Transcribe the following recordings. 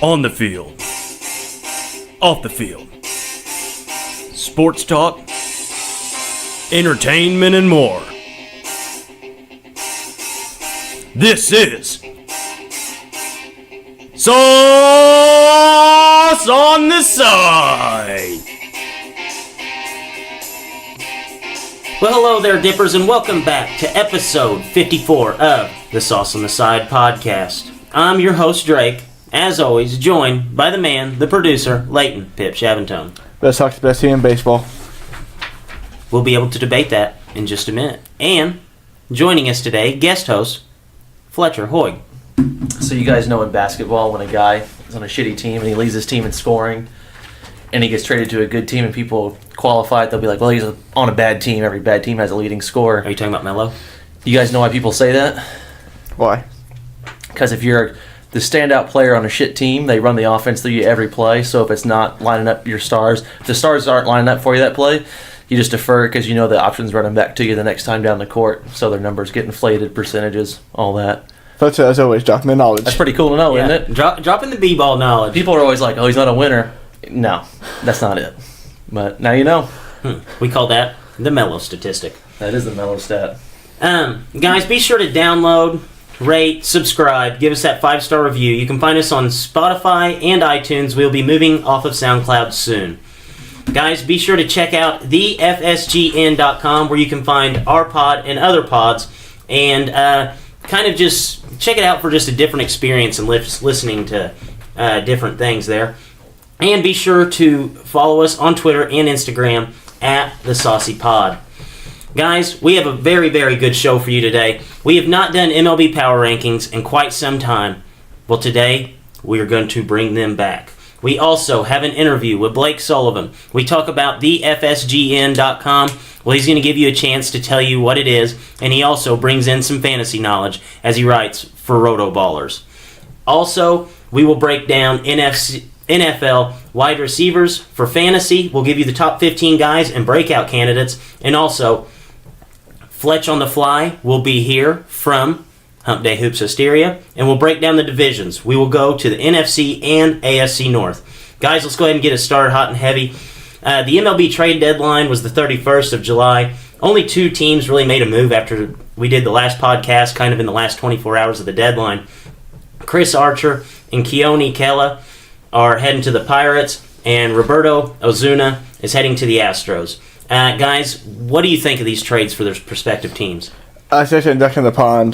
On the field, off the field, sports talk, entertainment, and more. This is Sauce on the Side. Well, hello there, Dippers, and welcome back to episode 54 of the Sauce on the Side podcast. I'm your host, Drake, as always, joined by the man, the producer, Leighton Pip Shaventone. Best Sox, best team in baseball. We'll be able to debate that in just a minute. And joining us today, guest host, Fletcher Hoig. So you guys know in basketball when a guy is on a shitty team and he leads his team in scoring and he gets traded to a good team and people qualify it, they'll be like, well, he's on a bad team. Every bad team has a leading scorer. Are you talking about Melo? You guys know why people say that? Why? Because if you're the standout player on a shit team, they run the offense through you every play. So if it's not lining up your stars, if the stars aren't lining up for you that play, you just defer because you know the option's running back to you the next time down the court. So their numbers get inflated, percentages, all that. That's always dropping the knowledge. That's pretty cool to know, isn't it? Dropping the b-ball knowledge. People are always like, oh, he's not a winner. No, that's not it. But now you know. We call that the Melo statistic. That is the Melo stat. Guys, be sure to download, rate, subscribe, give us that 5-star review. You can find us on Spotify and iTunes. We'll be moving off of SoundCloud soon. Guys, be sure to check out thefsgn.com where you can find our pod and other pods and kind of just check it out for just a different experience and listening to different things there. And be sure to follow us on Twitter and Instagram at The Saucy Pod. Guys, we have a very, very good show for you today. We have not done MLB Power Rankings in quite some time. Well, today, we are going to bring them back. We also have an interview with Blake Sullivan. We talk about thefsgn.com. Well, he's going to give you a chance to tell you what it is, and he also brings in some fantasy knowledge, as he writes for Roto Ballers. Also, we will break down NFL wide receivers for fantasy. We'll give you the top 15 guys and breakout candidates. And also, Fletch on the Fly will be here from Hump Day Hoops Hysteria. And we'll break down the divisions. We will go to the NFC and AFC North. Guys, let's go ahead and get it started hot and heavy. The MLB trade deadline was the 31st of July. Only 2 teams really made a move after we did the last podcast, kind of in the last 24 hours of the deadline. Chris Archer and Keone Kela are heading to the Pirates, and Roberto Ozuna is heading to the Astros. Guys, what do you think of these trades for their respective teams? Especially in ducking the pond.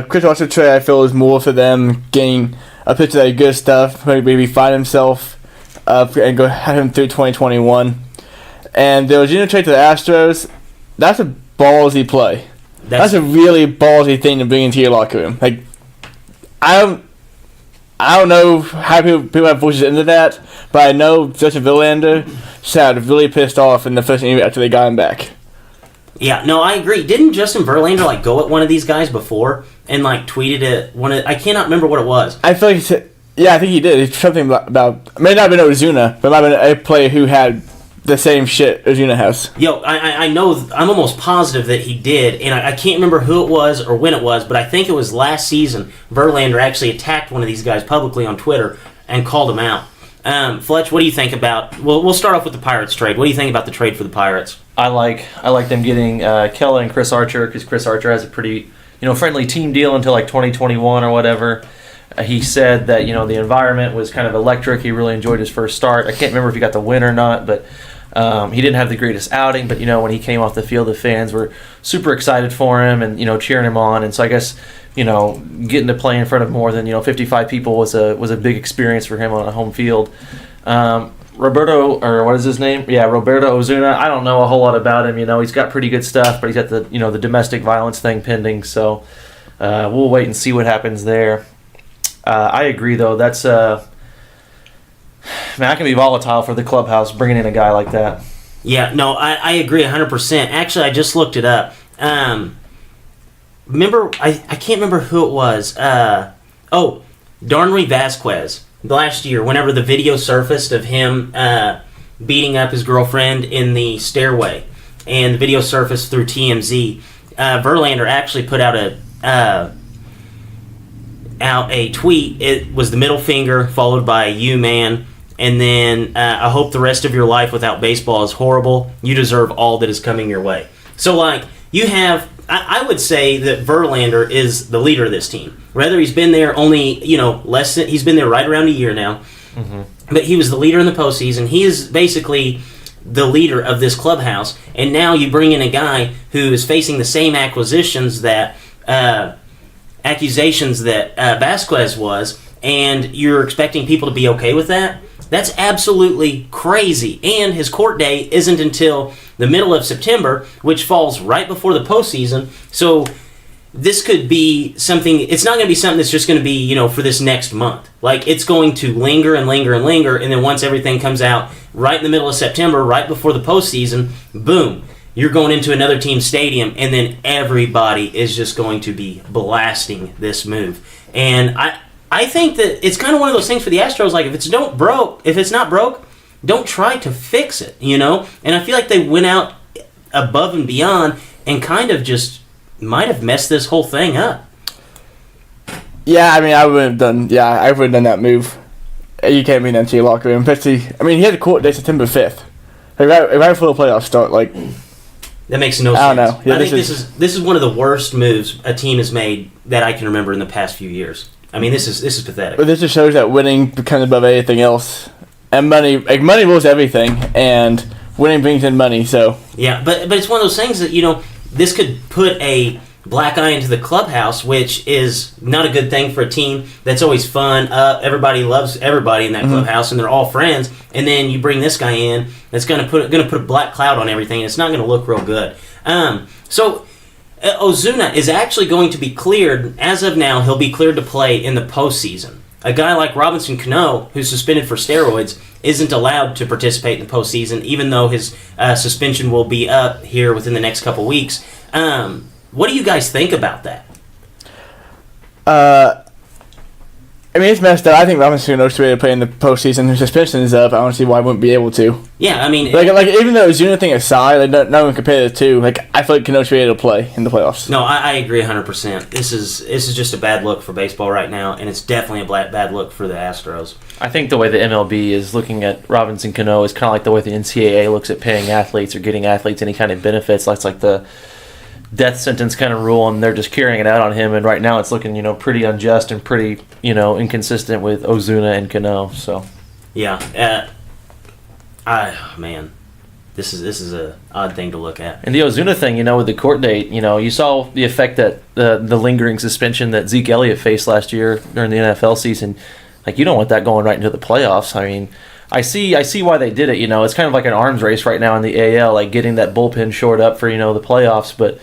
Chris Archer trade, I feel, is more for them getting a pitcher that good stuff, maybe find himself and go have him through 2021. And the Ozuna trade to the Astros, that's a ballsy play. That's a really ballsy thing to bring into your locker room. Like, I don't know how people have voices into that, but I know Justin Verlander sounded really pissed off in the first interview after they got him back. Yeah, no, I agree. Didn't Justin Verlander go at one of these guys before and tweeted at one of? I cannot remember what it was. I feel like he said, yeah, I think he did. It's something about it may not have been Ozuna, but it might have been a player who had the same shit Ozuna has. Yo, I know, I'm almost positive that he did, and I can't remember who it was or when it was, but I think it was last season. Verlander actually attacked one of these guys publicly on Twitter and called him out. Fletch, what do you think about? Well, we'll start off with the Pirates trade. What do you think about the trade for the Pirates? I like them getting Kela and Chris Archer because Chris Archer has a pretty friendly team deal until 2021 or whatever. He said that the environment was kind of electric. He really enjoyed his first start. I can't remember if he got the win or not, but he didn't have the greatest outing. But when he came off the field, the fans were super excited for him and cheering him on. And so I guess getting to play in front of more than 55 people was a big experience for him on a home field. Roberto, or what is his name? Yeah, Roberto Ozuna. I don't know a whole lot about him. He's got pretty good stuff, but he's got the the domestic violence thing pending. So we'll wait and see what happens there. I agree, though. That's that can be volatile for the clubhouse, bringing in a guy like that. Yeah, no, I agree 100%. Actually, I just looked it up. Remember, I can't remember who it was. Darnry Vasquez. Last year, whenever the video surfaced of him beating up his girlfriend in the stairway, and the video surfaced through TMZ, Verlander actually put out out a tweet. It was the middle finger followed by "you man," and then I hope the rest of your life without baseball is horrible. You deserve all that is coming your way. So like you have, I would say that Verlander is the leader of this team. Whether he's been there only less than he's been there right around a year now, but he was the leader in the postseason. He is basically the leader of this clubhouse, and now you bring in a guy who is facing the same accusations that Vasquez was, and you're expecting people to be okay with that? That's absolutely crazy. And his court date isn't until the middle of September, which falls right before the postseason. So this could be something. It's not going to be something that's just going to be for this next month. Like, it's going to linger and linger and linger, and then once everything comes out right in the middle of September, right before the postseason, boom, you're going into another team's stadium, and then everybody is just going to be blasting this move. And I think that it's kind of one of those things for the Astros. Like, if it's not broke, don't try to fix it. And I feel like they went out above and beyond and kind of just might have messed this whole thing up. Yeah, I mean, I would have done that move. You can't mean that to your locker room, especially. I mean, he had a court date September 5th, right before the playoffs start. Like, that makes no sense. I don't know. Yeah, I think this is one of the worst moves a team has made that I can remember in the past few years. I mean, this is pathetic. But this just shows that winning becomes above anything else, and money rules everything, and winning brings in money. So yeah, but it's one of those things that this could put a black eye into the clubhouse, which is not a good thing for a team that's always fun. Everybody loves everybody in that clubhouse, and they're all friends. And then you bring this guy in that's going to put a black cloud on everything. And it's not going to look real good. So Ozuna is actually going to be cleared. As of now, he'll be cleared to play in the postseason. A guy like Robinson Cano, who's suspended for steroids, isn't allowed to participate in the postseason, even though his suspension will be up here within the next couple weeks. What do you guys think about that? I mean, it's messed up. I think Robinson Cano should be able to play in the postseason. His suspension is up. I don't see why he wouldn't be able to. Yeah, I mean, like even though Ozuna thing aside, like no one compare the two. Like, I feel like Cano should be able to play in the playoffs. No, I agree 100%. This is just a bad look for baseball right now, and it's definitely a bad look for the Astros. I think the way the MLB is looking at Robinson Cano is kind of like the way the NCAA looks at paying athletes or getting athletes any kind of benefits. That's like the death sentence kind of rule, and they're just carrying it out on him. And right now, it's looking pretty unjust and pretty inconsistent with Ozuna and Cano. So yeah, man, this is a odd thing to look at. And the Ozuna thing, with the court date, you saw the effect that the lingering suspension that Zeke Elliott faced last year during the NFL season. Like, you don't want that going right into the playoffs. I mean, I see why they did it. It's kind of like an arms race right now in the AL, like getting that bullpen shored up for the playoffs, but.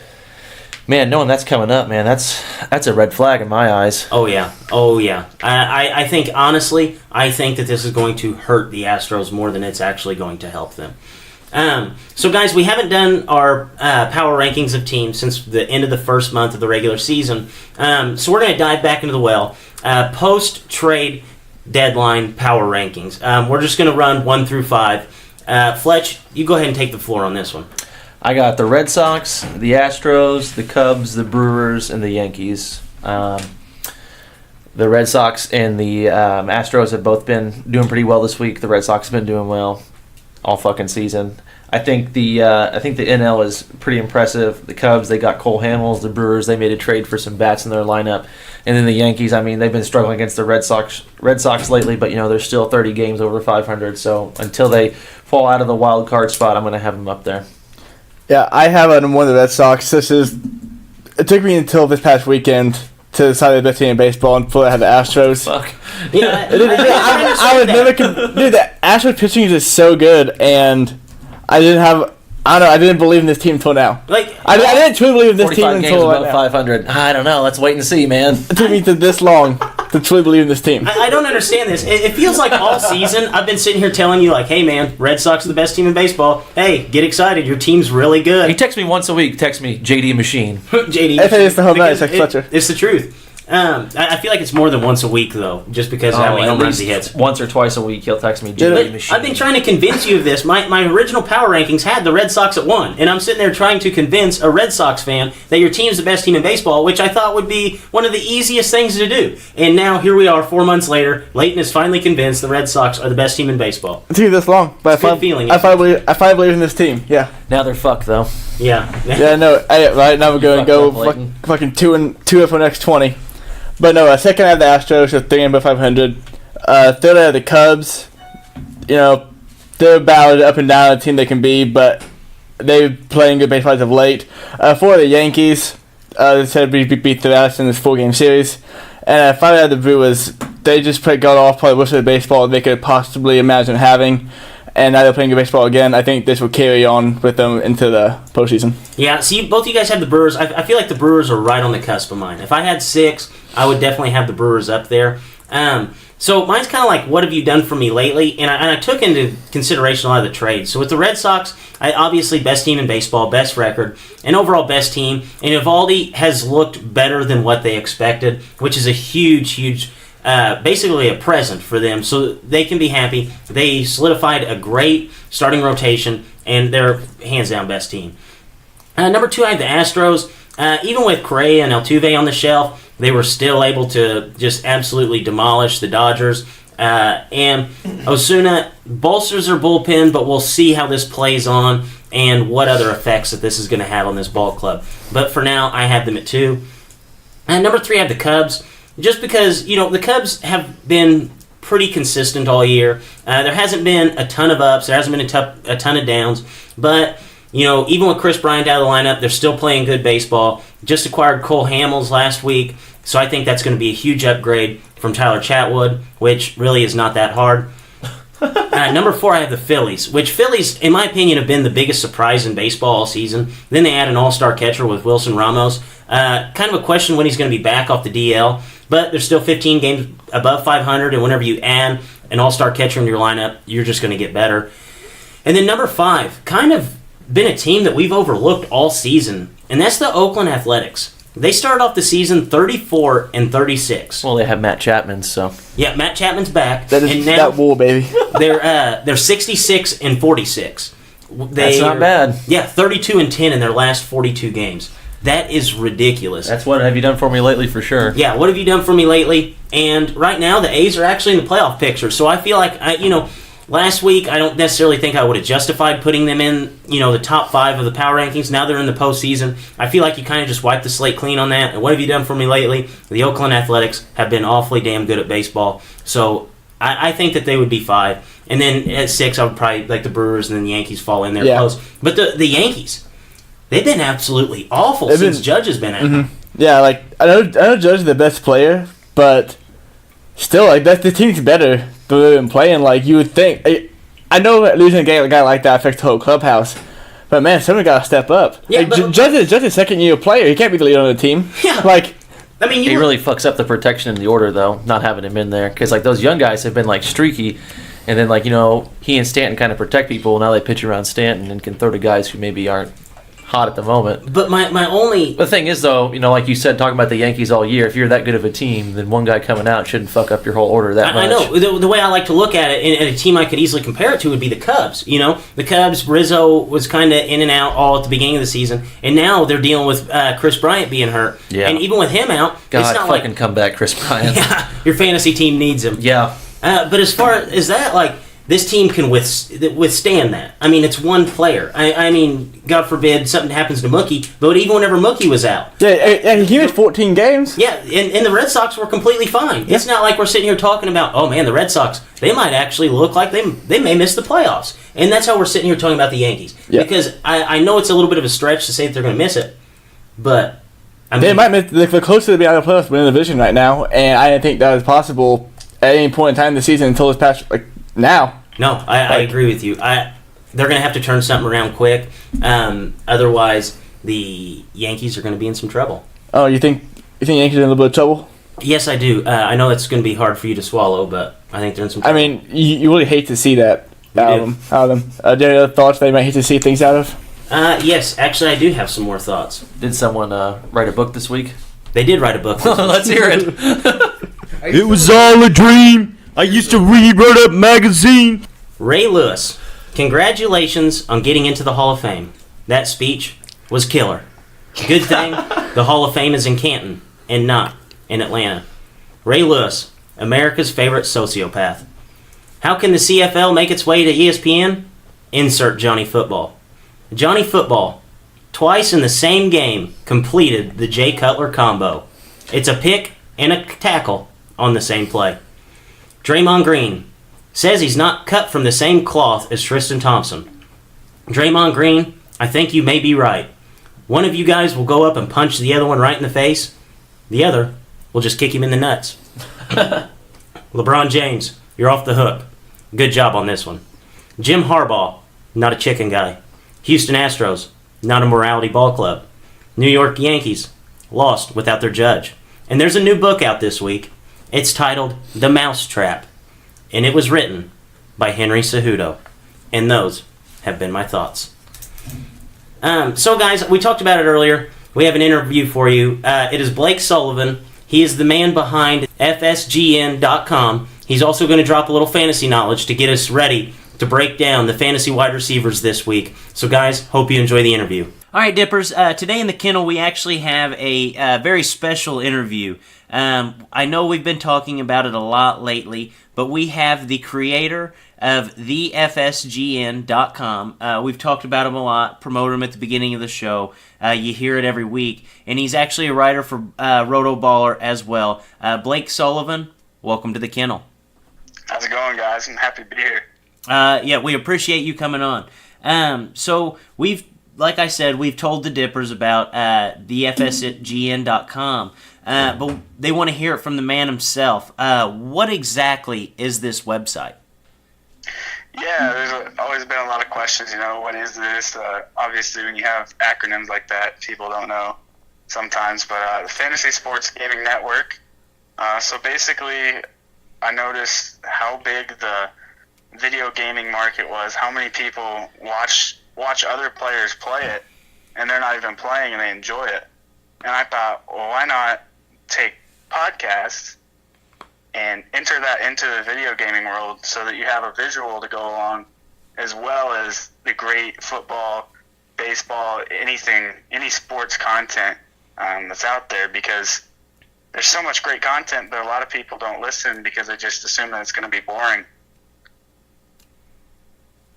Man, knowing that's coming up, man, that's a red flag in my eyes. Oh yeah. I think honestly, that this is going to hurt the Astros more than it's actually going to help them. So guys, we haven't done our power rankings of teams since the end of the first month of the regular season. So we're going to dive back into the well. Post trade deadline power rankings. We're just going to run 1 through 5. Fletch, you go ahead and take the floor on this one. I got the Red Sox, the Astros, the Cubs, the Brewers, and the Yankees. The Red Sox and the Astros have both been doing pretty well this week. The Red Sox have been doing well all fucking season. I think the NL is pretty impressive. The Cubs, they got Cole Hamels. The Brewers, they made a trade for some bats in their lineup. And then the Yankees, I mean, they've been struggling against the Red Sox lately, but they're still 30 games over 500. So until they fall out of the wild card spot, I'm going to have them up there. Yeah, I have one of the Red Sox. It took me until this past weekend to decide the best team in baseball, and before I had the Astros. Fuck. Yeah, I would never. Dude, the Astros pitching is just so good, and I didn't believe in this team until now. Like, I didn't truly believe in this team 45 games until above 500. I don't know. Let's wait and see, man. It took me to this long to truly believe in this team. I don't understand this. It feels like all season I've been sitting here telling you, like, hey, man, Red Sox are the best team in baseball. Hey, get excited. Your team's really good. He texts me once a week. Text me, JD Machine. JD. I think it's the whole night. It's like Fletcher. It's the truth. I feel like it's more than once a week, though, just because of how many home runs he hits. Once or twice a week, he'll text me, But I've been trying to convince you of this. My original power rankings had the Red Sox at 1, and I'm sitting there trying to convince a Red Sox fan that your team's the best team in baseball, which I thought would be one of the easiest things to do. And now here we are 4 months later. Leighton is finally convinced the Red Sox are the best team in baseball. It took this long, but It's a good feeling. I finally believe in this team. Yeah. Now they're fucked, though. Yeah. Yeah, no. Right now we're going to Fucked go up, Leighton. fucking 2 for the next 20. But no, second I have the Astros with 3 above 500. Third I have the Cubs. You know, they're about up and down a team they can be, but they're playing good baseball as of late. Four the Yankees. They said we beat the Astros in this 4-game series. And finally I have the Brewers. They just played god off, probably worst of the baseball they could possibly imagine having. And now they're playing good baseball again. I think this will carry on with them into the postseason. Yeah, see, both you guys have the Brewers. I feel like the Brewers are right on the cusp of mine. If I had 6, I would definitely have the Brewers up there. So mine's kind of like, what have you done for me lately? And I took into consideration a lot of the trades. So with the Red Sox, obviously best team in baseball, best record, and overall best team. And Eovaldi has looked better than what they expected, which is a huge basically a present for them, so they can be happy. They solidified a great starting rotation, and they're hands down best team. Number 2, I have the Astros. Even with Correa and Altuve on the shelf, they were still able to just absolutely demolish the Dodgers. And Osuna bolsters their bullpen, but we'll see how this plays on and what other effects that this is going to have on this ball club. But for now, I have them at 2. And number 3, I have the Cubs. Just because, the Cubs have been pretty consistent all year. There hasn't been a ton of ups. There hasn't been a ton of downs. But, even with Chris Bryant out of the lineup, they're still playing good baseball. Just acquired Cole Hamels last week. So I think that's going to be a huge upgrade from Tyler Chatwood, which really is not that hard. Number 4, I have the Phillies, which Phillies, in my opinion, have been the biggest surprise in baseball all season. Then they add an all-star catcher with Wilson Ramos. Kind of a question when he's going to be back off the DL. But there's still 15 games above 500, and whenever you add an all-star catcher in your lineup, you're just going to get better. And then number 5, kind of been a team that we've overlooked all season, and that's the Oakland Athletics. They started off the season 34-36. Well, they have Matt Chapman, so. Yeah, Matt Chapman's back. That is and now that wool, baby. they're 66-46. That's not bad. Yeah, 32-10 in their last 42 games. That is ridiculous. That's what have you done for me lately, for sure. Yeah, what have you done for me lately? And right now, the A's are actually in the playoff picture. So I feel like, last week, I don't necessarily think I would have justified putting them in, the top 5 of the power rankings. Now they're in the postseason. I feel like you kind of just wiped the slate clean on that. And what have you done for me lately? The Oakland Athletics have been awfully damn good at baseball. So I think that they would be 5. And then at 6, I would probably like the Brewers, and then the Yankees fall in there close. But the Yankees, they've been absolutely awful since Judge has been out. Mm-hmm. Yeah, like I know Judge is the best player, but still, like the team's better than playing. Like you would think. I know losing a guy like that affects the whole clubhouse, but man, someone got to step up. Yeah, like, Judge is just a second-year player. He can't be the leader on the team. Yeah, like. I mean, he really fucks up the protection in the order, though, not having him in there. Because, those young guys have been, streaky. And then, he and Stanton kind of protect people. Now they pitch around Stanton and can throw to guys who maybe aren't hot at the moment. But my only... The thing is, though, like you said, talking about the Yankees all year, if you're that good of a team, then one guy coming out shouldn't fuck up your whole order that much. I know. The way I like to look at it, and a team I could easily compare it to would be the Cubs. The Cubs, Rizzo was kind of in and out all at the beginning of the season, and now they're dealing with Chris Bryant being hurt. Yeah. And even with him out, God, it's not fucking come back, Chris Bryant. Yeah, your fantasy team needs him. Yeah. But as far as that, this team can withstand that. I mean, it's one player. I mean, God forbid something happens to Mookie, but even whenever Mookie was out. Yeah, he missed 14 games. Yeah, and the Red Sox were completely fine. Yeah. It's not like we're sitting here talking about, oh man, the Red Sox, they might actually look like they may miss the playoffs. And that's how we're sitting here talking about the Yankees. Yeah. Because I know it's a little bit of a stretch to say that they're going to miss it, but... they might miss, they're closer to being out of the playoffs than in the division right now, and I didn't think that was possible at any point in time this season until this past, now. No, I agree with you. They're going to have to turn something around quick. Otherwise, the Yankees are going to be in some trouble. Oh, you think Yankees are in a little bit of trouble? Yes, I do. I know that's going to be hard for you to swallow, but I think they're in some trouble. I mean, you really hate to see that out of them. Are there other thoughts they might hate to see things out of? Yes, actually, I do have some more thoughts. Did someone write a book this week? They did write a book. Let's hear it. It was all a dream. I used to read Run Up magazine. Ray Lewis, congratulations on getting into the Hall of Fame. That speech was killer. Good thing the Hall of Fame is in Canton and not in Atlanta. Ray Lewis, America's favorite sociopath. How can the CFL make its way to ESPN? Insert Johnny Football. Johnny Football, twice in the same game, completed the Jay Cutler combo. It's a pick and a tackle on the same play. Draymond Green says he's not cut from the same cloth as Tristan Thompson. Draymond Green, I think you may be right. One of you guys will go up and punch the other one right in the face. The other will just kick him in the nuts. LeBron James, you're off the hook. Good job on this one. Jim Harbaugh, not a chicken guy. Houston Astros, not a morality ball club. New York Yankees, lost without their judge. And there's a new book out this week. It's titled The Mousetrap, and it was written by Henry Cejudo. And those have been my thoughts. So guys, we talked about it earlier. We have an interview for you. It is Blake Sullivan. He is the man behind FSGN.com. He's also going to drop a little fantasy knowledge to get us ready to break down the fantasy wide receivers this week. So guys, hope you enjoy the interview. All right, Dippers. Today in the kennel, we actually have a very special interview. I know we've been talking about it a lot lately, but we have the creator of thefsgn.com. We've talked about him a lot, promote him at the beginning of the show. You hear it every week. And he's actually a writer for Roto Baller as well. Blake Sullivan, welcome to the kennel. How's it going, guys? I'm happy to be here. Yeah, we appreciate you coming on. So like I said, we've told the Dippers about thefsgn.com, but they want to hear it from the man himself. What exactly is this website? Yeah, there's always been a lot of questions, what is this? Obviously, when you have acronyms like that, people don't know sometimes, but the Fantasy Sports Gaming Network. So basically, I noticed how big the video gaming market was, how many people watch other players play it, and they're not even playing and they enjoy it. And I thought, well, why not take podcasts and enter that into the video gaming world so that you have a visual to go along, as well as the great football, baseball, anything, any sports content that's out there, because there's so much great content, but a lot of people don't listen because they just assume that it's going to be boring.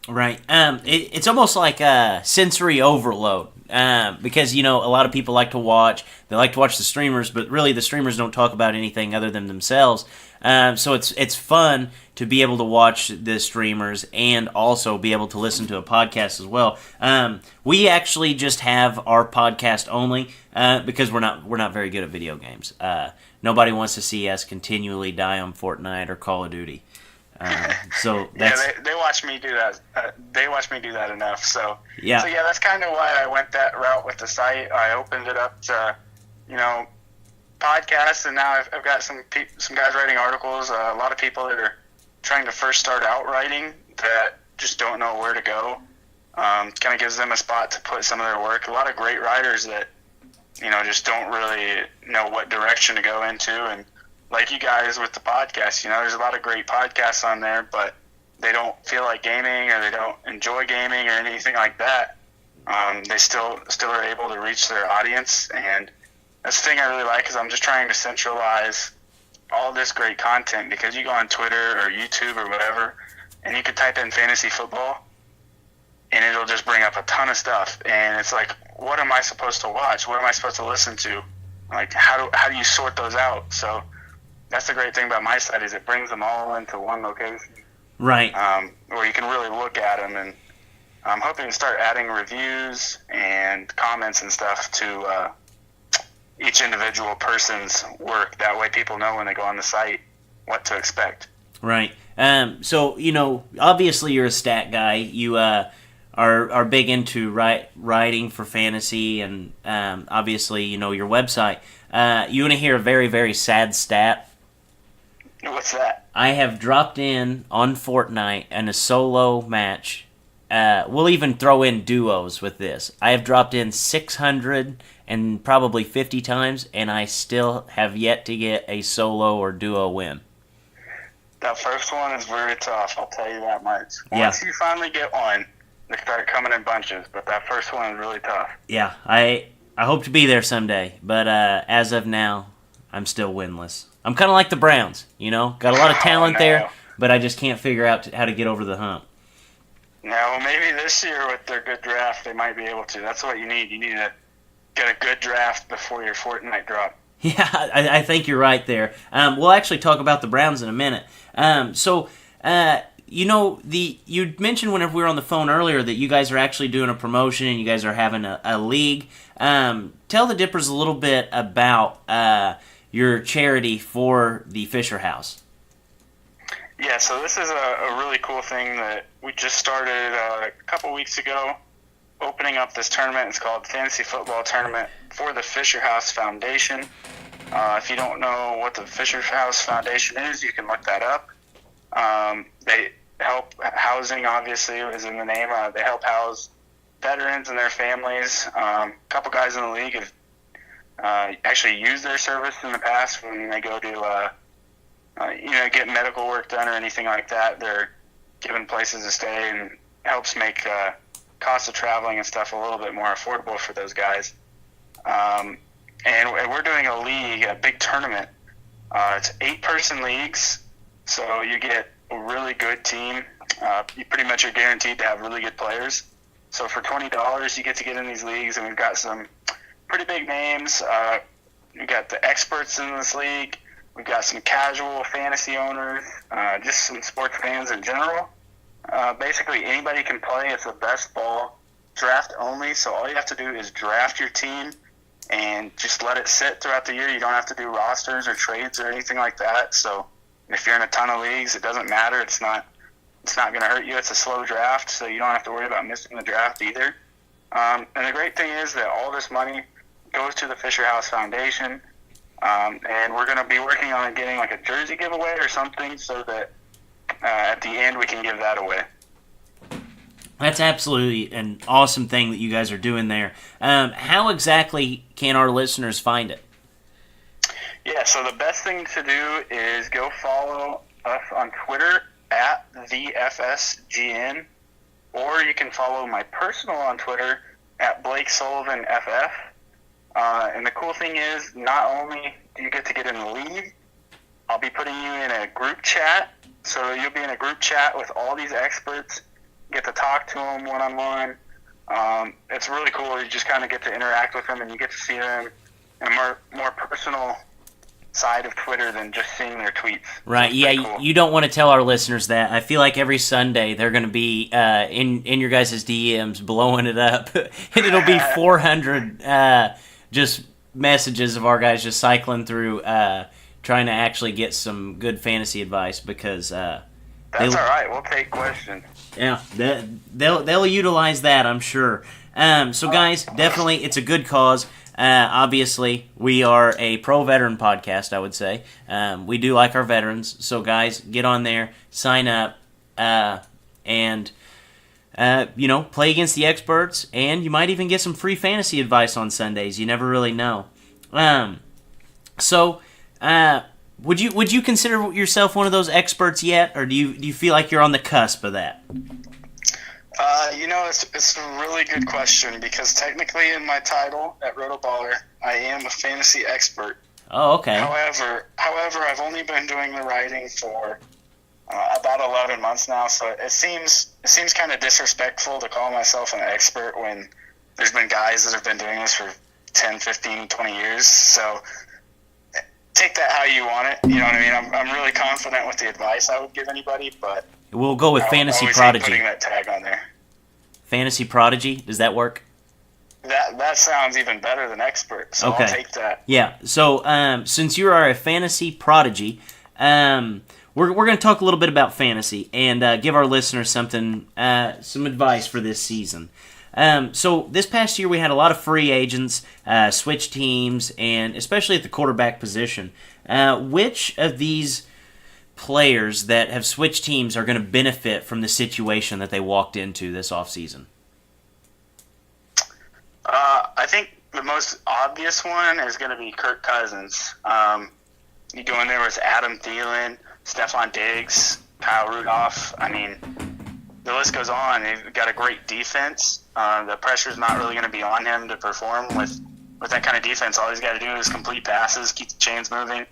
Right. It's almost like a sensory overload because, a lot of people like to watch. They like to watch the streamers, but really the streamers don't talk about anything other than themselves. So it's fun to be able to watch the streamers and also be able to listen to a podcast as well. We actually just have our podcast only because we're not very good at video games. Nobody wants to see us continually die on Fortnite or Call of Duty. So that's, yeah, they watch me do that. They watch me do that enough. So yeah, that's kind of why I went that route with the site. I opened it up to, podcasts, and now I've got some guys writing articles. A lot of people that are trying to first start out writing that just don't know where to go. Kind of gives them a spot to put some of their work. A lot of great writers that just don't really know what direction to go into, and like you guys with the podcast, there's a lot of great podcasts on there, but they don't feel like gaming or they don't enjoy gaming or anything like that. They still are able to reach their audience, and that's the thing I really like, is I'm just trying to centralize all this great content, because you go on Twitter or YouTube or whatever, and you can type in fantasy football, and it'll just bring up a ton of stuff, and it's like, what am I supposed to watch? What am I supposed to listen to? Like, how do you sort those out? So that's the great thing about my site, is it brings them all into one location. right. Where you can really look at them, and I'm hoping to start adding reviews and comments and stuff to each individual person's work. That way people know when they go on the site what to expect. Right. So, obviously you're a stat guy. You are big into writing for fantasy, and obviously, your website. You want to hear a very, very sad stat? What's that? I have dropped in on Fortnite in a solo match we'll even throw in duos with this. I have dropped in 600 and probably 50 times, and I still have yet to get a solo or duo win. That first one is very tough, I'll tell you that much. Yeah. Once you finally get one, they start coming in bunches, but that first one is really tough. Yeah, I hope to be there someday, but as of now, I'm still winless. I'm kind of like the Browns, got a lot of talent there, but I just can't figure out how to get over the hump. Now, maybe this year with their good draft, they might be able to. That's what you need. You need to get a good draft before your Fortnite drop. Yeah, I think you're right there. We'll actually talk about the Browns in a minute. You mentioned whenever we were on the phone earlier that you guys are actually doing a promotion and you guys are having a league. Tell the Dippers a little bit about your charity for the Fisher House. Yeah, so this is a really cool thing that we just started a couple weeks ago, opening up this tournament. It's called Fantasy Football Tournament for the Fisher House Foundation. If you don't know what the Fisher House Foundation is, you can look that up. They help housing, obviously, is in the name. They help house veterans and their families. A couple guys in the league have actually used their service in the past when they go to get medical work done or anything like that. They're given places to stay and helps make cost of traveling and stuff a little bit more affordable for those guys. And we're doing a league, a big tournament. It's 8-person leagues, so you get a really good team. You pretty much are guaranteed to have really good players. So for $20, you get to get in these leagues, and we've got some pretty big names. We've got the experts in this league. We've got some casual fantasy owners, just some sports fans in general. Basically, anybody can play. It's a best ball draft only, so all you have to do is draft your team and just let it sit throughout the year. You don't have to do rosters or trades or anything like that. So if you're in a ton of leagues, it doesn't matter. It's not going to hurt you. It's a slow draft, so you don't have to worry about missing the draft either. And the great thing is that all this money goes to the Fisher House Foundation. And we're going to be working on getting like a jersey giveaway or something so that at the end we can give that away. That's absolutely an awesome thing that you guys are doing there. How exactly can our listeners find it? Yeah, so the best thing to do is go follow us on Twitter at TheFSGN, or you can follow my personal on Twitter at BlakeSullivanFF. And the cool thing is, not only do you get to get in the league, I'll be putting you in a group chat. So you'll be in a group chat with all these experts, get to talk to them one-on-one. It's really cool. You just kind of get to interact with them, and you get to see them in a more personal side of Twitter than just seeing their tweets. Right, yeah, cool. You don't want to tell our listeners that. I feel like every Sunday they're going to be in your guys' DMs blowing it up, and it'll be 400 just messages of our guys just cycling through trying to actually get some good fantasy advice because that's all right. We'll take questions. Yeah, they'll utilize that, I'm sure. So guys, definitely it's a good cause. Obviously, we are a pro-veteran podcast, I would say. We do like our veterans. So guys, get on there, sign up, and play against the experts, and you might even get some free fantasy advice on Sundays. You never really know. Would you consider yourself one of those experts yet, or do you feel like you're on the cusp of that? It's a really good question because technically in my title at Rotoballer, I am a fantasy expert. Oh, okay. However, I've only been doing the writing for about 11 months now, so it seems kind of disrespectful to call myself an expert when there's been guys that have been doing this for 10, 15, 20 years. So take that how you want it. You know what I mean? I'm really confident with the advice I would give anybody, but we'll go with fantasy prodigy. Putting that tag on there. Fantasy prodigy, does that work? That sounds even better than expert, so okay. I'll take that. Yeah, so since you are a fantasy prodigy, we're going to talk a little bit about fantasy and give our listeners some advice for this season. So this past year we had a lot of free agents, switch teams, and especially at the quarterback position. Which of these players that have switched teams are going to benefit from the situation that they walked into this offseason? I think the most obvious one is going to be Kirk Cousins. You go in there with Adam Thielen, Stephon Diggs, Kyle Rudolph. I mean, the list goes on. They've got a great defense. The pressure's not really going to be on him to perform with that kind of defense. All he's got to do is complete passes, keep the chains moving,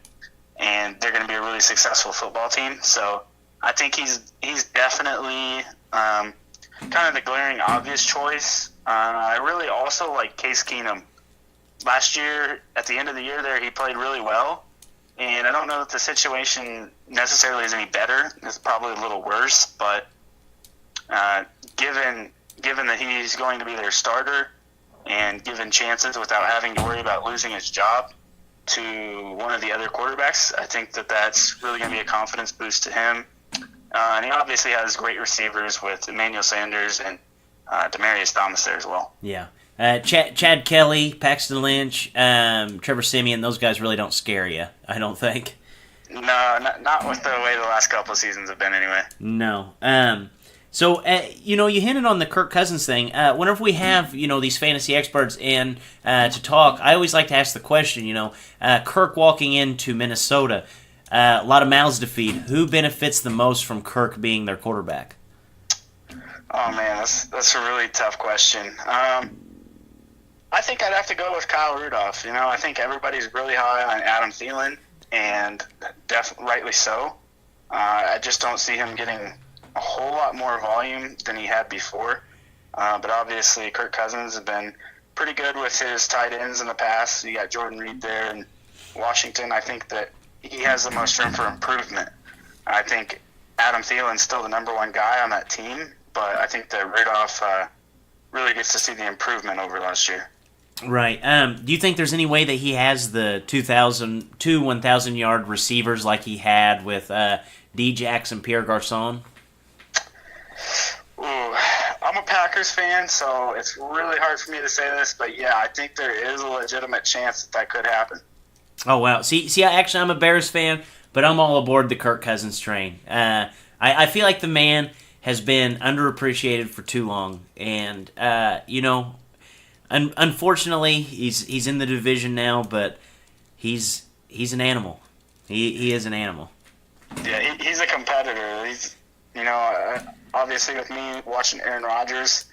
and they're going to be a really successful football team. So I think he's definitely kind of the glaring obvious choice. I really also like Case Keenum. Last year, at the end of the year there, he played really well. And I don't know that the situation necessarily is any better. It's probably a little worse. But given that he's going to be their starter and given chances without having to worry about losing his job to one of the other quarterbacks, I think that that's really going to be a confidence boost to him. And he obviously has great receivers with Emmanuel Sanders and Demaryius Thomas there as well. Yeah. Chad Kelly, Paxton Lynch, Trevor Siemian, those guys really don't scare you, I don't think. No, not with the way the last couple of seasons have been anyway. No. So, you hinted on the Kirk Cousins thing. Whenever we have, these fantasy experts in to talk, I always like to ask the question, Kirk walking into Minnesota, a lot of mouths to feed. Who benefits the most from Kirk being their quarterback? Oh, man, that's a really tough question. I think I'd have to go with Kyle Rudolph. I think everybody's really high on Adam Thielen, and rightly so. I just don't see him getting a whole lot more volume than he had before. But obviously, Kirk Cousins has been pretty good with his tight ends in the past. You got Jordan Reed there in Washington. I think that he has the most room for improvement. I think Adam Thielen's still the number one guy on that team, but I think that Rudolph really gets to see the improvement over last year. Right. Do you think there's any way that he has the 1,000-yard receivers like he had with D-Jax and Pierre Garçon? Ooh, I'm a Packers fan, so it's really hard for me to say this, but yeah, I think there is a legitimate chance that could happen. Oh, wow. See, I'm a Bears fan, but I'm all aboard the Kirk Cousins train. I feel like the man has been underappreciated for too long, and, unfortunately, he's in the division now, but he's an animal. He is an animal. Yeah, he's a competitor. He's, obviously with me watching Aaron Rodgers,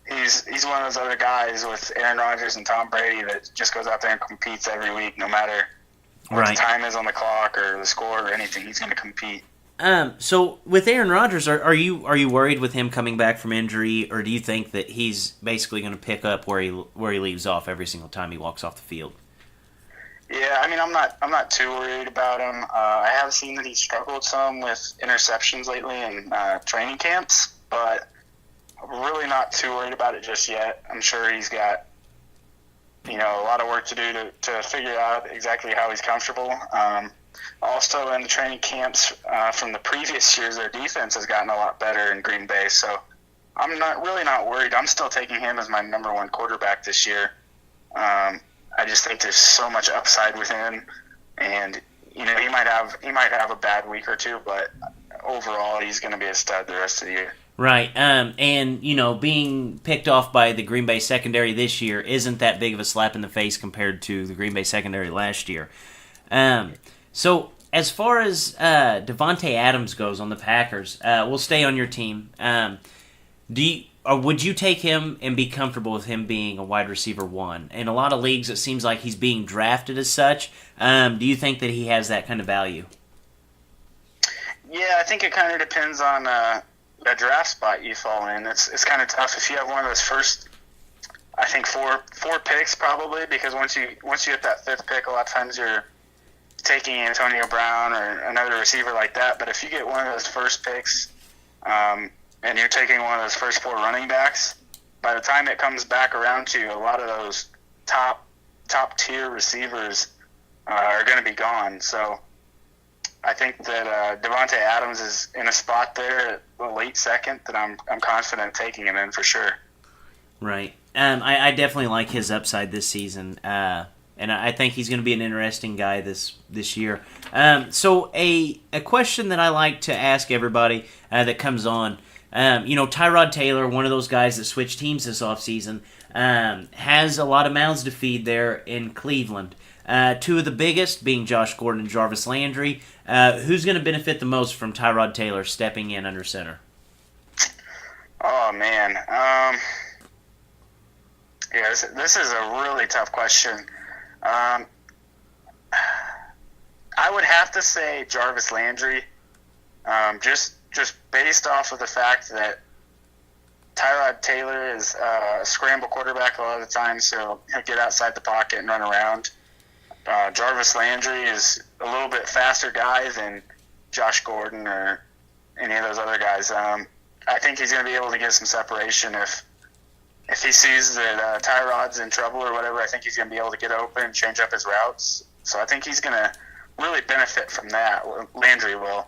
he's one of those other guys with Aaron Rodgers and Tom Brady that just goes out there and competes every week, no matter what the time is on the clock or the score or anything. He's going to compete. So with Aaron Rodgers, are you worried with him coming back from injury, or do you think that he's basically going to pick up where he leaves off every single time he walks off the field? Yeah, I mean, I'm not too worried about him. I have seen that he's struggled some with interceptions lately in training camps, but I'm really not too worried about it just yet. I'm sure he's got a lot of work to do to figure out exactly how he's comfortable. Also, in the training camps from the previous years, their defense has gotten a lot better in Green Bay. So I'm not worried. I'm still taking him as my number one quarterback this year. I just think there's so much upside with him, and he might have a bad week or two, but overall he's going to be a stud the rest of the year. Right, and being picked off by the Green Bay secondary this year isn't that big of a slap in the face compared to the Green Bay secondary last year. So as far as Devontae Adams goes on the Packers, we'll stay on your team. Would you take him and be comfortable with him being a wide receiver one? In a lot of leagues, it seems like he's being drafted as such. Do you think that he has that kind of value? Yeah, I think it kind of depends on the draft spot you fall in. It's kind of tough if you have one of those first, I think four picks probably, because once you hit that fifth pick, a lot of times you're taking Antonio Brown or another receiver like that. But if you get one of those first picks, and you're taking one of those first four running backs, by the time it comes back around to you, a lot of those top tier receivers are going to be gone. So I think that Devontae Adams is in a spot there at the late second that I'm confident taking him in for sure. Right. I definitely like his upside this season. And I think he's going to be an interesting guy this year. So a question that I like to ask everybody that comes on, Tyrod Taylor, one of those guys that switched teams this offseason, has a lot of mouths to feed there in Cleveland. Two of the biggest being Josh Gordon and Jarvis Landry. Who's going to benefit the most from Tyrod Taylor stepping in under center? Oh, man. This is a really tough question. I would have to say Jarvis Landry, just based off of the fact that Tyrod Taylor is a scramble quarterback a lot of the time, so he'll get outside the pocket and run around. Jarvis Landry is a little bit faster guy than Josh Gordon or any of those other guys. I think he's going to be able to get some separation if he sees that Tyrod's in trouble or whatever. I think he's going to be able to get open and change up his routes. So I think he's going to really benefit from that. Landry will,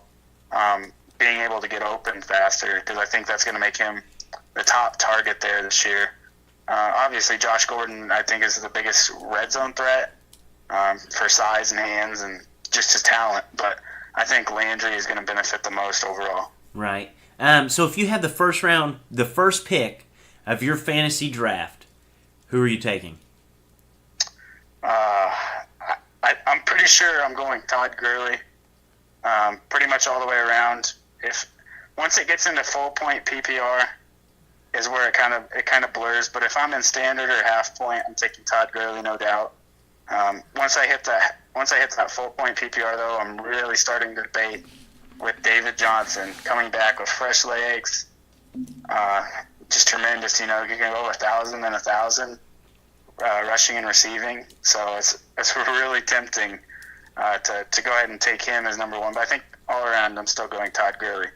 being able to get open faster, because I think that's going to make him the top target there this year. Obviously, Josh Gordon, I think, is the biggest red zone threat for size and hands and just his talent. But I think Landry is going to benefit the most overall. Right. So if you have the first pick of your fantasy draft, who are you taking? I'm pretty sure I'm going Todd Gurley. Pretty much all the way around. Once it gets into full point PPR, is where it kind of blurs. But if I'm in standard or half point, I'm taking Todd Gurley, no doubt. Once I hit that full point PPR, though, I'm really starting to debate with David Johnson coming back with fresh legs. Just tremendous, you can go 1,000 and 1,000 rushing and receiving. So it's really tempting to go ahead and take him as number one. But I think all around, I'm still going Todd Gurley.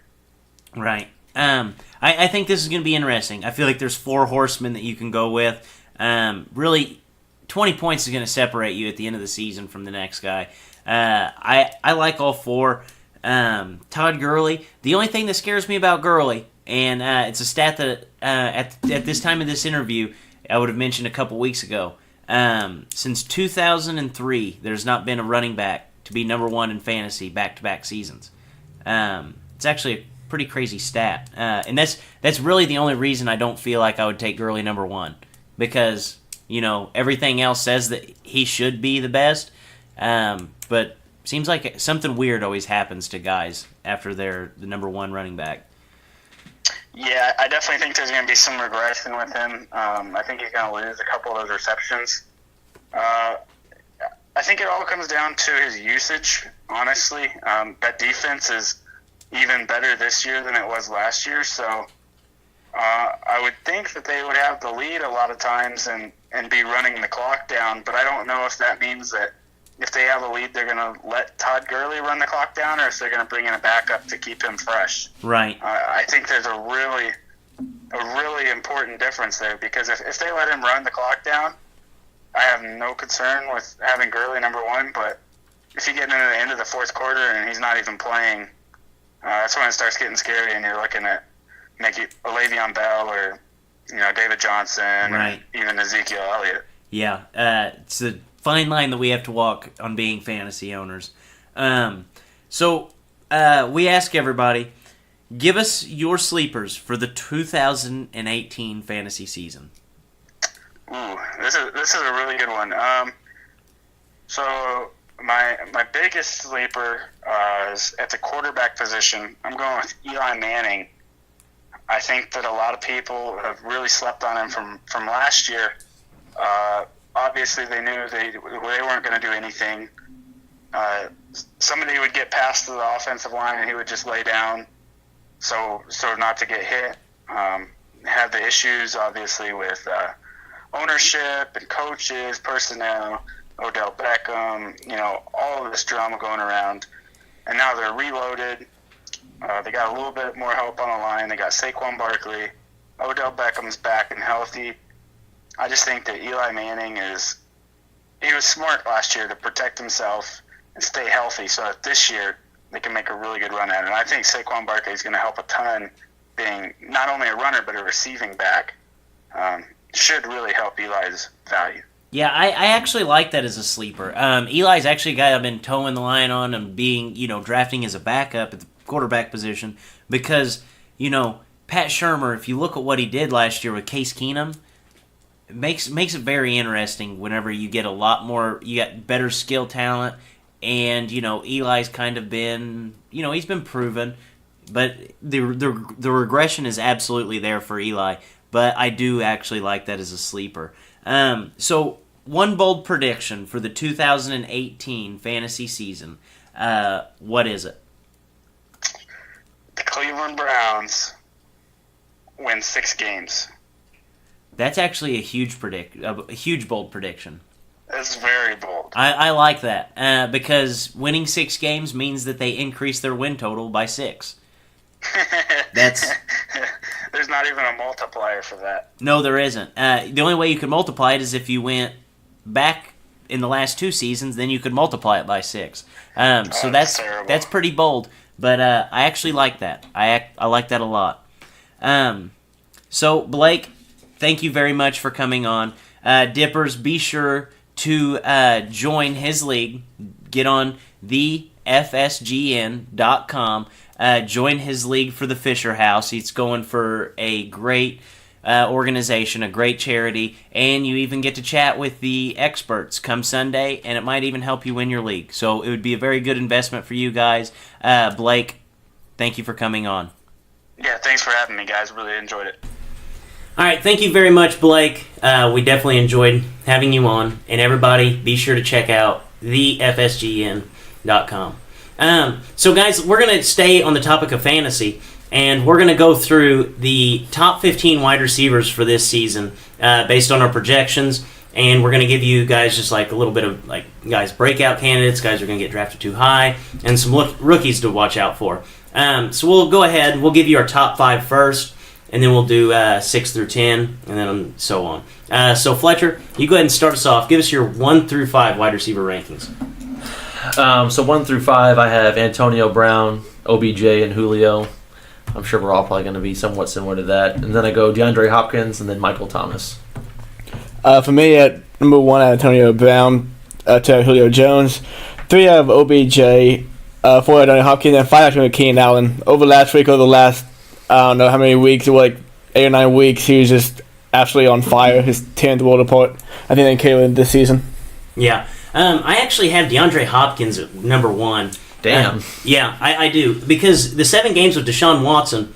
Right. I think this is going to be interesting. I feel like there's 4 horsemen that you can go with. Really, 20 points is going to separate you at the end of the season from the next guy. I like all 4. Todd Gurley. The only thing that scares me about Gurley, and it's a stat that at this time of this interview I would have mentioned a couple weeks ago. Since 2003, there's not been a running back to be number 1 in fantasy back-to-back seasons. It's actually a pretty crazy stat, and that's really the only reason I don't feel like I would take Gurley number 1, because everything else says that he should be the best, but seems like something weird always happens to guys after they're the number 1 running back. Yeah, I definitely think there's going to be some regression with him. I think he's going to lose a couple of those receptions. I think it all comes down to his usage, honestly. That defense is even better this year than it was last year, so I would think that they would have the lead a lot of times and be running the clock down, but I don't know if that means that if they have a lead, they're going to let Todd Gurley run the clock down, or if they're going to bring in a backup to keep him fresh. Right. I think there's a really important difference there, because if they let him run the clock down, I have no concern with having Gurley number 1, but if you get into the end of the fourth quarter and he's not even playing, that's when it starts getting scary, and you're looking at maybe Le'Veon Bell or David Johnson, right, or even Ezekiel Elliott. Yeah, it's a fine line that we have to walk on being fantasy owners. So we ask everybody, give us your sleepers for the 2018 fantasy season. Ooh, this is a really good one. So my biggest sleeper is at the quarterback position. I'm going with Eli Manning. I think that a lot of people have really slept on him from last year. Obviously, they knew they weren't going to do anything. Somebody would get past the offensive line and he would just lay down, so not to get hit. Had the issues, obviously, with ownership and coaches, personnel, Odell Beckham, all of this drama going around. And now they're reloaded. They got a little bit more help on the line. They got Saquon Barkley. Odell Beckham's back and healthy. I just think that Eli Manning he was smart last year to protect himself and stay healthy, so that this year they can make a really good run at it. And I think Saquon Barkley is going to help a ton, being not only a runner but a receiving back. Should really help Eli's value. Yeah, I actually like that as a sleeper. Eli's actually a guy I've been towing the line on and being, drafting as a backup at the quarterback position because, Pat Shurmur, if you look at what he did last year with Case Keenum, it makes it very interesting whenever you get a lot more, you got better skill talent, and, Eli's kind of been, he's been proven, but the regression is absolutely there for Eli, but I do actually like that as a sleeper. So, one bold prediction for the 2018 fantasy season. What is it? The Cleveland Browns win 6 games. That's actually a huge bold prediction. That's very bold. I like that because winning 6 games means that they increase their win total by 6. That's There's not even a multiplier for that. No, there isn't. The only way you could multiply it is if you went back in the last 2 seasons, then you could multiply it by 6. So that's pretty bold, but I actually like that. I like that a lot. So Blake, thank you very much for coming on. Dippers, be sure to join his league. Get on thefsgn.com. Join his league for the Fisher House. He's going for a great organization, a great charity, and you even get to chat with the experts come Sunday, and it might even help you win your league. So it would be a very good investment for you guys. Blake, thank you for coming on. Yeah, thanks for having me, guys. Really enjoyed it. All right, thank you very much, Blake. We definitely enjoyed having you on, and everybody, be sure to check out thefsgn.com. So, guys, we're going to stay on the topic of fantasy, and we're going to go through the top 15 wide receivers for this season based on our projections, and we're going to give you guys just like a little bit of guys breakout candidates, guys who are going to get drafted too high, and some rookies to watch out for. So we'll go ahead, we'll give you our top 5 first, and then we'll do 6 through 10, and then so on. So Fletcher, you go ahead and start us off. Give us your 1 through 5 wide receiver rankings. So 1 through 5, I have Antonio Brown, OBJ, and Julio. I'm sure we're all probably going to be somewhat similar to that. And then I go DeAndre Hopkins and then Michael Thomas. For me, at number 1, I have Antonio Brown, 2, I have Julio Jones, 3, I have OBJ, 4, I have Antonio Hopkins, and 5, I have Keenan Allen. Over the last, I don't know how many weeks, 8 or 9 weeks, he was just absolutely on fire. He's tearing the world apart. I think they came this season. Yeah. I actually have DeAndre Hopkins at number 1. Damn. Yeah, I do. Because the 7 games with Deshaun Watson,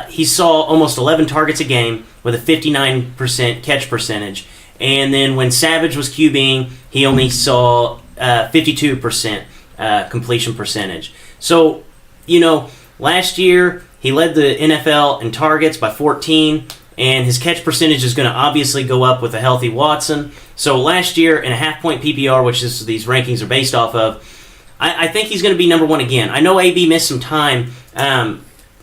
he saw almost 11 targets a game with a 59% catch percentage. And then when Savage was QBing, he only saw 52% completion percentage. So, last year he led the NFL in targets by 14, and his catch percentage is going to obviously go up with a healthy Watson. So last year in a half-point PPR, which these rankings are based off of, I think he's going to be number 1 again. I know AB missed some time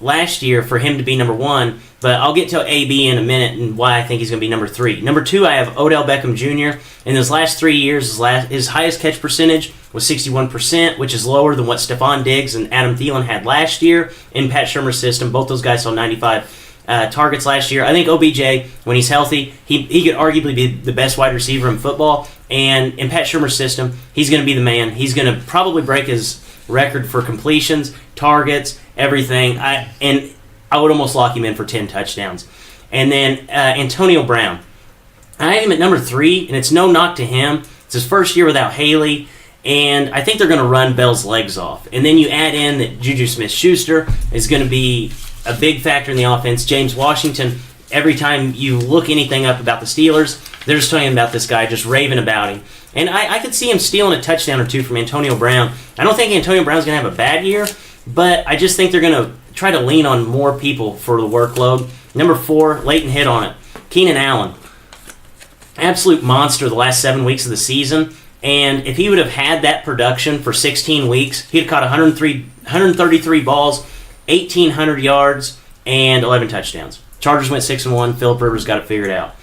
last year for him to be number 1, but I'll get to AB in a minute and why I think he's going to be number 3. Number 2, I have Odell Beckham Jr. In those last 3 years, his highest catch percentage was 61%, which is lower than what Stephon Diggs and Adam Thielen had last year in Pat Shurmur's system. Both those guys saw 95 targets last year. I think OBJ, when he's healthy, he could arguably be the best wide receiver in football. And in Pat Shurmur's system, he's going to be the man. He's going to probably break his record for completions, targets, everything. I would almost lock him in for 10 touchdowns. And then Antonio Brown. I have him at number 3, and it's no knock to him. It's his first year without Haley, and I think they're going to run Bell's legs off. And then you add in that Juju Smith-Schuster is going to be a big factor in the offense. James Washington, every time you look anything up about the Steelers, they're just talking about this guy, just raving about him. And I could see him stealing a touchdown or 2 from Antonio Brown. I don't think Antonio Brown's going to have a bad year, but I just think they're going to try to lean on more people for the workload. Number 4, Leighton hit on it. Keenan Allen. Absolute monster the last 7 weeks of the season. And if he would have had that production for 16 weeks, he'd have caught 133 balls, 1,800 yards, and 11 touchdowns. Chargers went 6-1. Phillip Rivers got it figured out.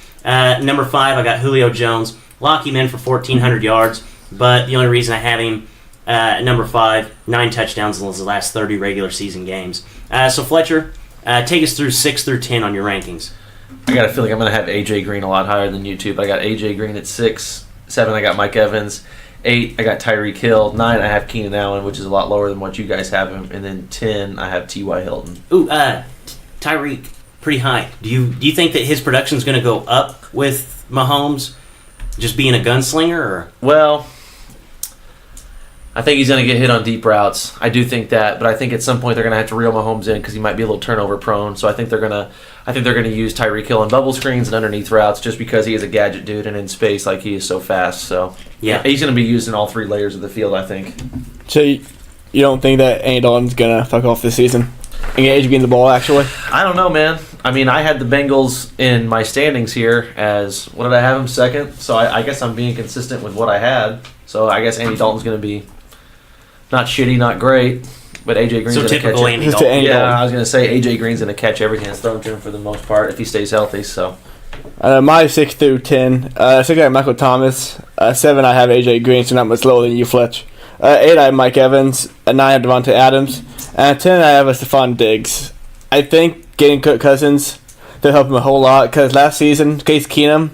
Number 5, I got Julio Jones. Lock him in for 1,400 yards, but the only reason I have him at number 5, 9 touchdowns in the last 30 regular season games. So Fletcher, take us through 6 through 10 on your rankings. I got a feeling I'm going to have A.J. Green a lot higher than you two. But I got A.J. Green at 6. 7, I got Mike Evans. 8, I got Tyreek Hill. 9, I have Keenan Allen, which is a lot lower than what you guys have him. And then 10, I have T.Y. Hilton. Ooh, Tyreek, pretty high. Do you think that his production's going to go up with Mahomes just being a gunslinger? Or? Well, I think he's going to get hit on deep routes. I do think that, but I think at some point they're going to have to reel Mahomes in because he might be a little turnover prone. So I think they're going to use Tyreek Hill on bubble screens and underneath routes just because he is a gadget dude and in space like he is so fast. So yeah, he's going to be used in all 3 layers of the field, I think. So you don't think that Andy Dalton's gonna fuck off this season and get AJ Green the ball? Actually, I don't know, man. I mean, I had the Bengals in my standings here as what did I have him, 2nd? So I guess I'm being consistent with what I had. So I guess Andy Dalton's going to be not shitty, not great, but AJ Green's going to catch typical it. Andy Dalton. I was going to say AJ Green's going to catch everything that's thrown to him for the most part if he stays healthy. So my 6 through 10. 6 I have Michael Thomas. 7 I have AJ Green, so not much lower than you, Fletch. 8 I have Mike Evans. 9 I have Devontae Adams. And 10 I have Stephon Diggs. I think getting Kirk Cousins to help him a whole lot because last season Case Keenum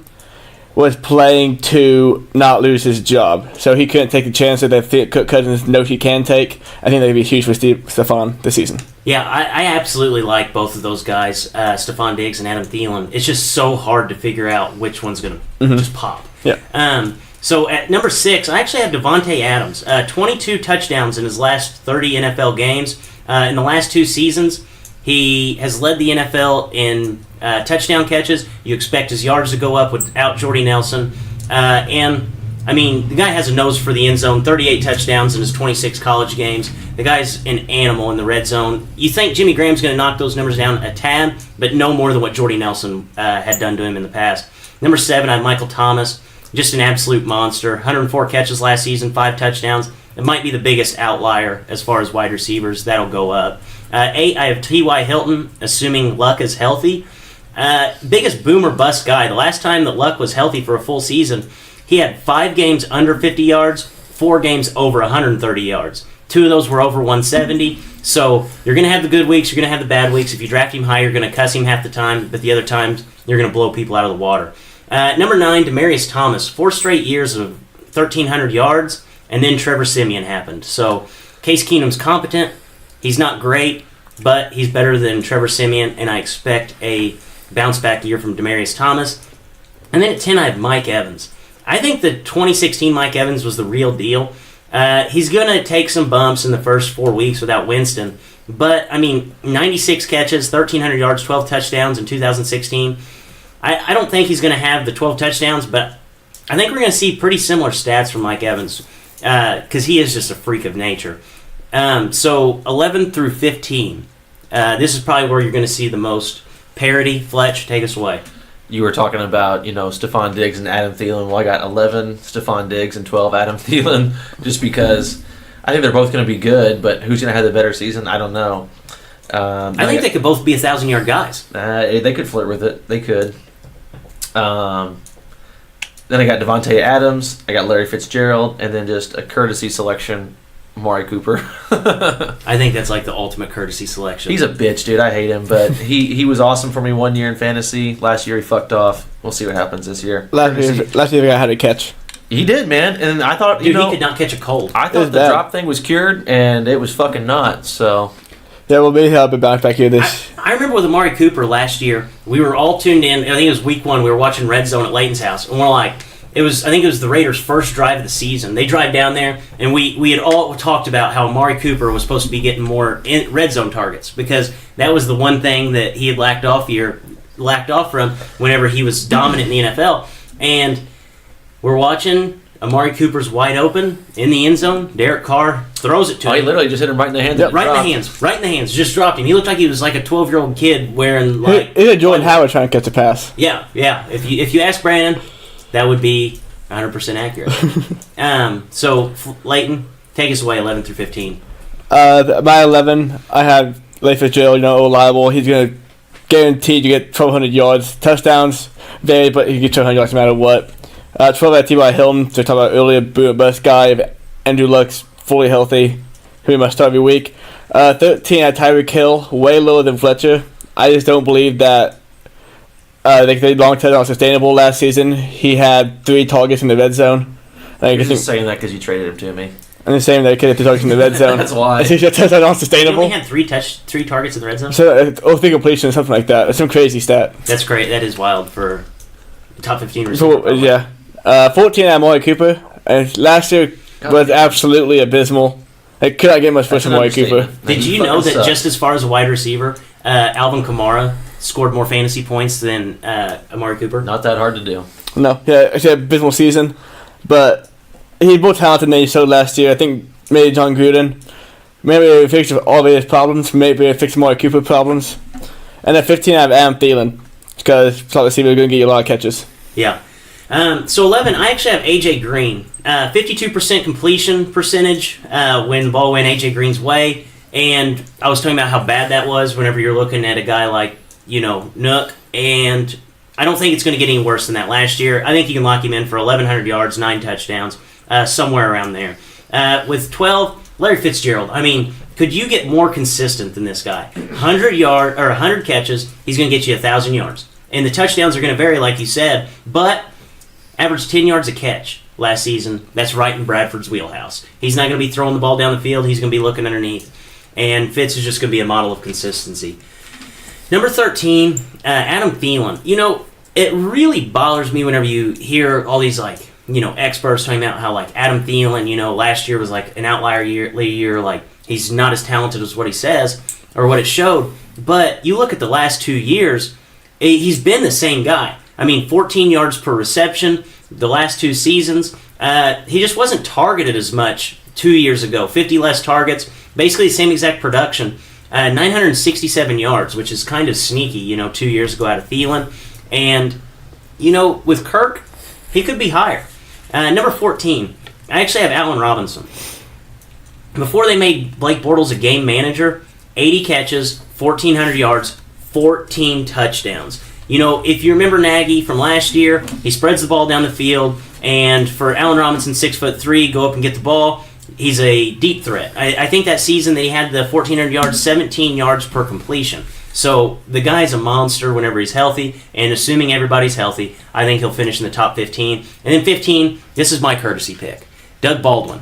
was playing to not lose his job, so he couldn't take the chance that Kirk Cousins knows he can take. I think that'd be huge for Stephon this season. Yeah, I absolutely like both of those guys, Stephon Diggs and Adam Thielen. It's just so hard to figure out which one's going to just pop. Yeah. So at number 6, I actually have Devontae Adams. 22 touchdowns in his last 30 NFL games. In the last 2 seasons, he has led the NFL in touchdown catches. You expect his yards to go up without Jordy Nelson. And, I mean, the guy has a nose for the end zone, 38 touchdowns in his 26 college games. The guy's an animal in the red zone. You think Jimmy Graham's going to knock those numbers down a tad, but no more than what Jordy Nelson had done to him in the past. Number 7, I have Michael Thomas. Just an absolute monster. 104 catches last season, 5 touchdowns. It might be the biggest outlier as far as wide receivers. That'll go up. 8, I have T.Y. Hilton, assuming Luck is healthy. Biggest boomer bust guy. The last time that Luck was healthy for a full season, he had 5 games under 50 yards, 4 games over 130 yards. 2 of those were over 170. So you're going to have the good weeks, you're going to have the bad weeks. If you draft him high, you're going to cuss him half the time, but the other times, you're going to blow people out of the water. Number 9, Demaryius Thomas. 4 straight years of 1,300 yards, and then Trevor Siemian happened. So Case Keenum's competent. He's not great, but he's better than Trevor Siemian, and I expect a bounce-back year from Demaryius Thomas. And then at 10, I have Mike Evans. I think the 2016 Mike Evans was the real deal. He's going to take some bumps in the first 4 weeks without Winston, but, I mean, 96 catches, 1,300 yards, 12 touchdowns in 2016. I don't think he's going to have the 12 touchdowns, but I think we're going to see pretty similar stats from Mike Evans because he is just a freak of nature. So 11 through 15, this is probably where you're going to see the most parity. Fletch, take us away. You were talking about, Stephon Diggs and Adam Thielen. Well, I got 11 Stephon Diggs and 12 Adam Thielen just because I think they're both going to be good, but who's going to have the better season? I don't know. I think they could both be 1,000-yard guys. They could flirt with it. They could. Then I got Devontae Adams, I got Larry Fitzgerald, and then just a courtesy selection, Amari Cooper. I think that's like the ultimate courtesy selection. He's a bitch, dude. I hate him, but he was awesome for me 1 year in fantasy. Last year he fucked off. We'll see what happens this year. Last year the guy had a catch. He did, man. And I thought, Dude, he could not catch a cold. I thought the drop thing was cured, and it was fucking not, so... Yeah, we'll be helping bounce back here this. I remember with Amari Cooper last year, we were all tuned in. I think it was week 1. We were watching Red Zone at Layton's house, and we're like, I think it was the Raiders' first drive of the season. They drive down there, and we had all talked about how Amari Cooper was supposed to be getting more Red Zone targets because that was the one thing that he had lacked off from whenever he was dominant in the NFL. And we're watching. Amari Cooper's wide open in the end zone. Derek Carr throws it to him. He literally just hit him right in the hands. Yep. Right in the hands. Just dropped him. He looked like he was like a 12-year-old kid wearing like... He's a Jordan Howard trying to catch a pass. Yeah. If you ask Brandon, that would be 100% accurate. So, Leighton, take us away 11 through 15. By 11, I have Larry Fitzgerald, reliable. He's going to guarantee to get 1,200 yards. Touchdowns vary, but he gets 1,200 yards no matter what. 12 at T.Y. Hilton, to talk about earlier, boom bust guy. If Andrew Luck's fully healthy, he must start every week. 13 at Tyreek Hill, way lower than Fletcher. I just don't believe that They long term unsustainable last season. He had 3 targets in the red zone. You're just saying that because you traded him to me. I'm just saying that he could have 2 targets in the red zone. That's why. That's He unsustainable. only had three targets in the red zone. So, 3 completions, something like that. That's some crazy stat. That's great. That is wild for a top 15 receiver. So, yeah. 14 at Amari Cooper. And last year was absolutely abysmal. They could not get much worse than Amari Cooper. Did you know that just as far as a wide receiver, Alvin Kamara scored more fantasy points than Amari Cooper? Not that hard to do. No, yeah, it's an abysmal season. But he's more talented than he showed last year. I think maybe John Gruden. Maybe they fixed all of his problems. Maybe they fixed Amari Cooper problems. And then 15 I have Adam Thielen. Because slot receiver are going to get you a lot of catches. Yeah. So 11, I actually have A.J. Green. 52% completion percentage when the ball went A.J. Green's way. And I was talking about how bad that was whenever you're looking at a guy like, Nook. And I don't think it's going to get any worse than that last year. I think you can lock him in for 1,100 yards, 9 touchdowns, somewhere around there. With 12, Larry Fitzgerald. I mean, could you get more consistent than this guy? 100 catches, he's going to get you 1,000 yards. And the touchdowns are going to vary, like you said, but averaged 10 yards a catch last season. That's right in Bradford's wheelhouse. He's not going to be throwing the ball down the field. He's going to be looking underneath. And Fitz is just going to be a model of consistency. Number 13, Adam Thielen. It really bothers me whenever you hear all these, experts talking about how, Adam Thielen, last year was, an outlier year, he's not as talented as what he says or what it showed. But you look at the last 2 years, he's been the same guy. 14 yards per reception the last 2 seasons. He just wasn't targeted as much 2 years ago. 50 less targets, basically the same exact production. 967 yards, which is kind of sneaky, 2 years ago out of Thielen. And, with Kirk, he could be higher. Number 14, I actually have Allen Robinson. Before they made Blake Bortles a game manager, 80 catches, 1,400 yards, 14 touchdowns. If you remember Nagy from last year, he spreads the ball down the field, and for Allen Robinson, 6'3", go up and get the ball, he's a deep threat. I think that season that he had the 1,400 yards, 17 yards per completion. So the guy's a monster whenever he's healthy, and assuming everybody's healthy, I think he'll finish in the top 15. And then 15, this is my courtesy pick, Doug Baldwin.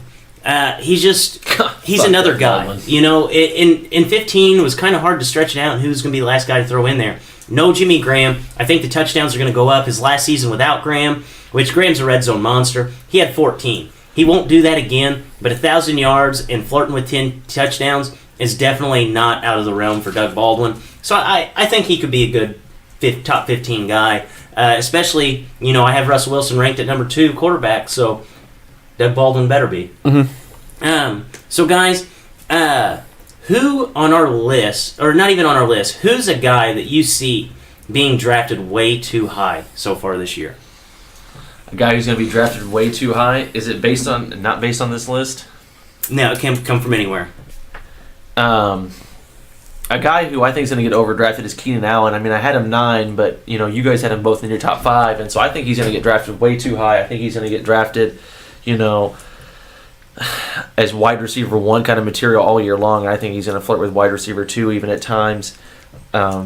He's another guy. In 15, it was kind of hard to stretch it out and who's going to be the last guy to throw in there. No Jimmy Graham. I think the touchdowns are going to go up. His last season without Graham, which Graham's a red zone monster, he had 14. He won't do that again, but 1,000 yards and flirting with 10 touchdowns is definitely not out of the realm for Doug Baldwin. So I think he could be a good top 15 guy, especially, I have Russell Wilson ranked at number 2 quarterback, so Doug Baldwin better be. Mm-hmm. So guys, who on our list, or not even on our list, who's a guy that you see being drafted way too high so far this year? A guy who's going to be drafted way too high? Is it not based on this list? No, it can come from anywhere. A guy who I think is going to get overdrafted is Keenan Allen. I had him 9, but you guys had him both in your top 5, and so I think he's going to get drafted way too high. I think he's going to get drafted, as wide receiver 1 kind of material all year long. I think he's going to flirt with wide receiver 2 even at times. I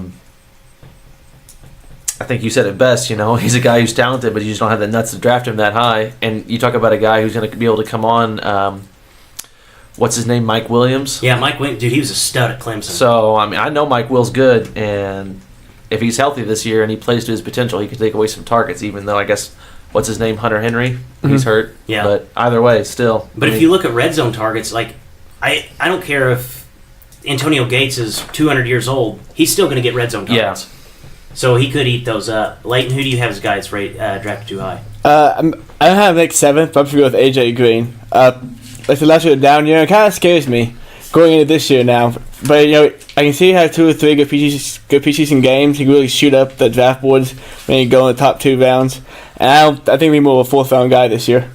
think you said it best, he's a guy who's talented, but you just don't have the nuts to draft him that high. And you talk about a guy who's going to be able to come on, what's his name, Mike Williams? Yeah, Mike Williams, dude, he was a stud at Clemson. So, I know Mike Will's good, and if he's healthy this year and he plays to his potential, he could take away some targets, even though I guess, what's his name, Hunter Henry? He's hurt. Yeah. But either way, still. But if you look at red zone targets, I don't care if Antonio Gates is 200 years old, he's still going to get red zone targets. Yeah. So he could eat those up. Leighton, who do you have as guys drafted too high? I have 7th, but I'm going to go with A.J. Green. Like the last year down year, it kind of scares me going into this year now. But I can see he has 2 or 3 good preseason games. He can really shoot up the draft boards when he go in the top 2 rounds. And I think he'll be more of a 4th round guy this year.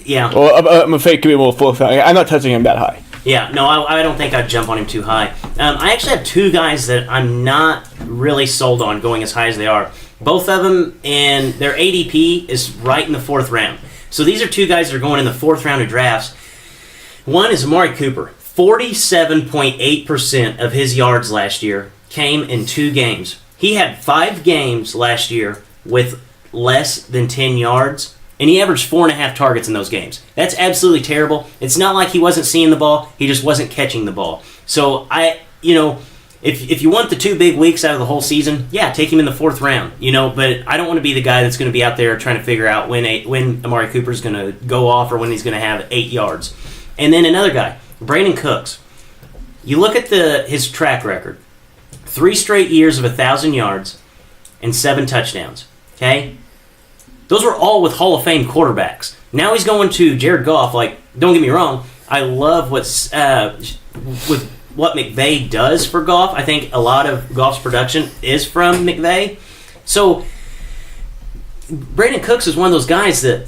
Yeah. Or I'm afraid he could be more of a 4th round. I'm not touching him that high. Yeah, no, I don't think I'd jump on him too high. I actually have 2 guys that I'm not really sold on going as high as they are. Both of them, and their ADP is right in the 4th round. So these are 2 guys that are going in the 4th round of drafts. One is Amari Cooper. 47.8% of his yards last year came in 2 games. He had 5 games last year with less than 10 yards, and he averaged 4.5 targets in those games. That's absolutely terrible. It's not like he wasn't seeing the ball; he just wasn't catching the ball. So if you want the 2 big weeks out of the whole season, yeah, take him in the 4th round. But I don't want to be the guy that's going to be out there trying to figure out when Amari Cooper's going to go off or when he's going to have 8 yards. And then another guy, Brandon Cooks. You look at his track record: 3 straight years of 1,000 yards and 7 touchdowns. Okay, those were all with Hall of Fame quarterbacks. Now he's going to Jared Goff. Like, don't get me wrong, I love with what McVay does for Goff. I think a lot of Goff's production is from McVay. So Brandon Cooks is one of those guys that,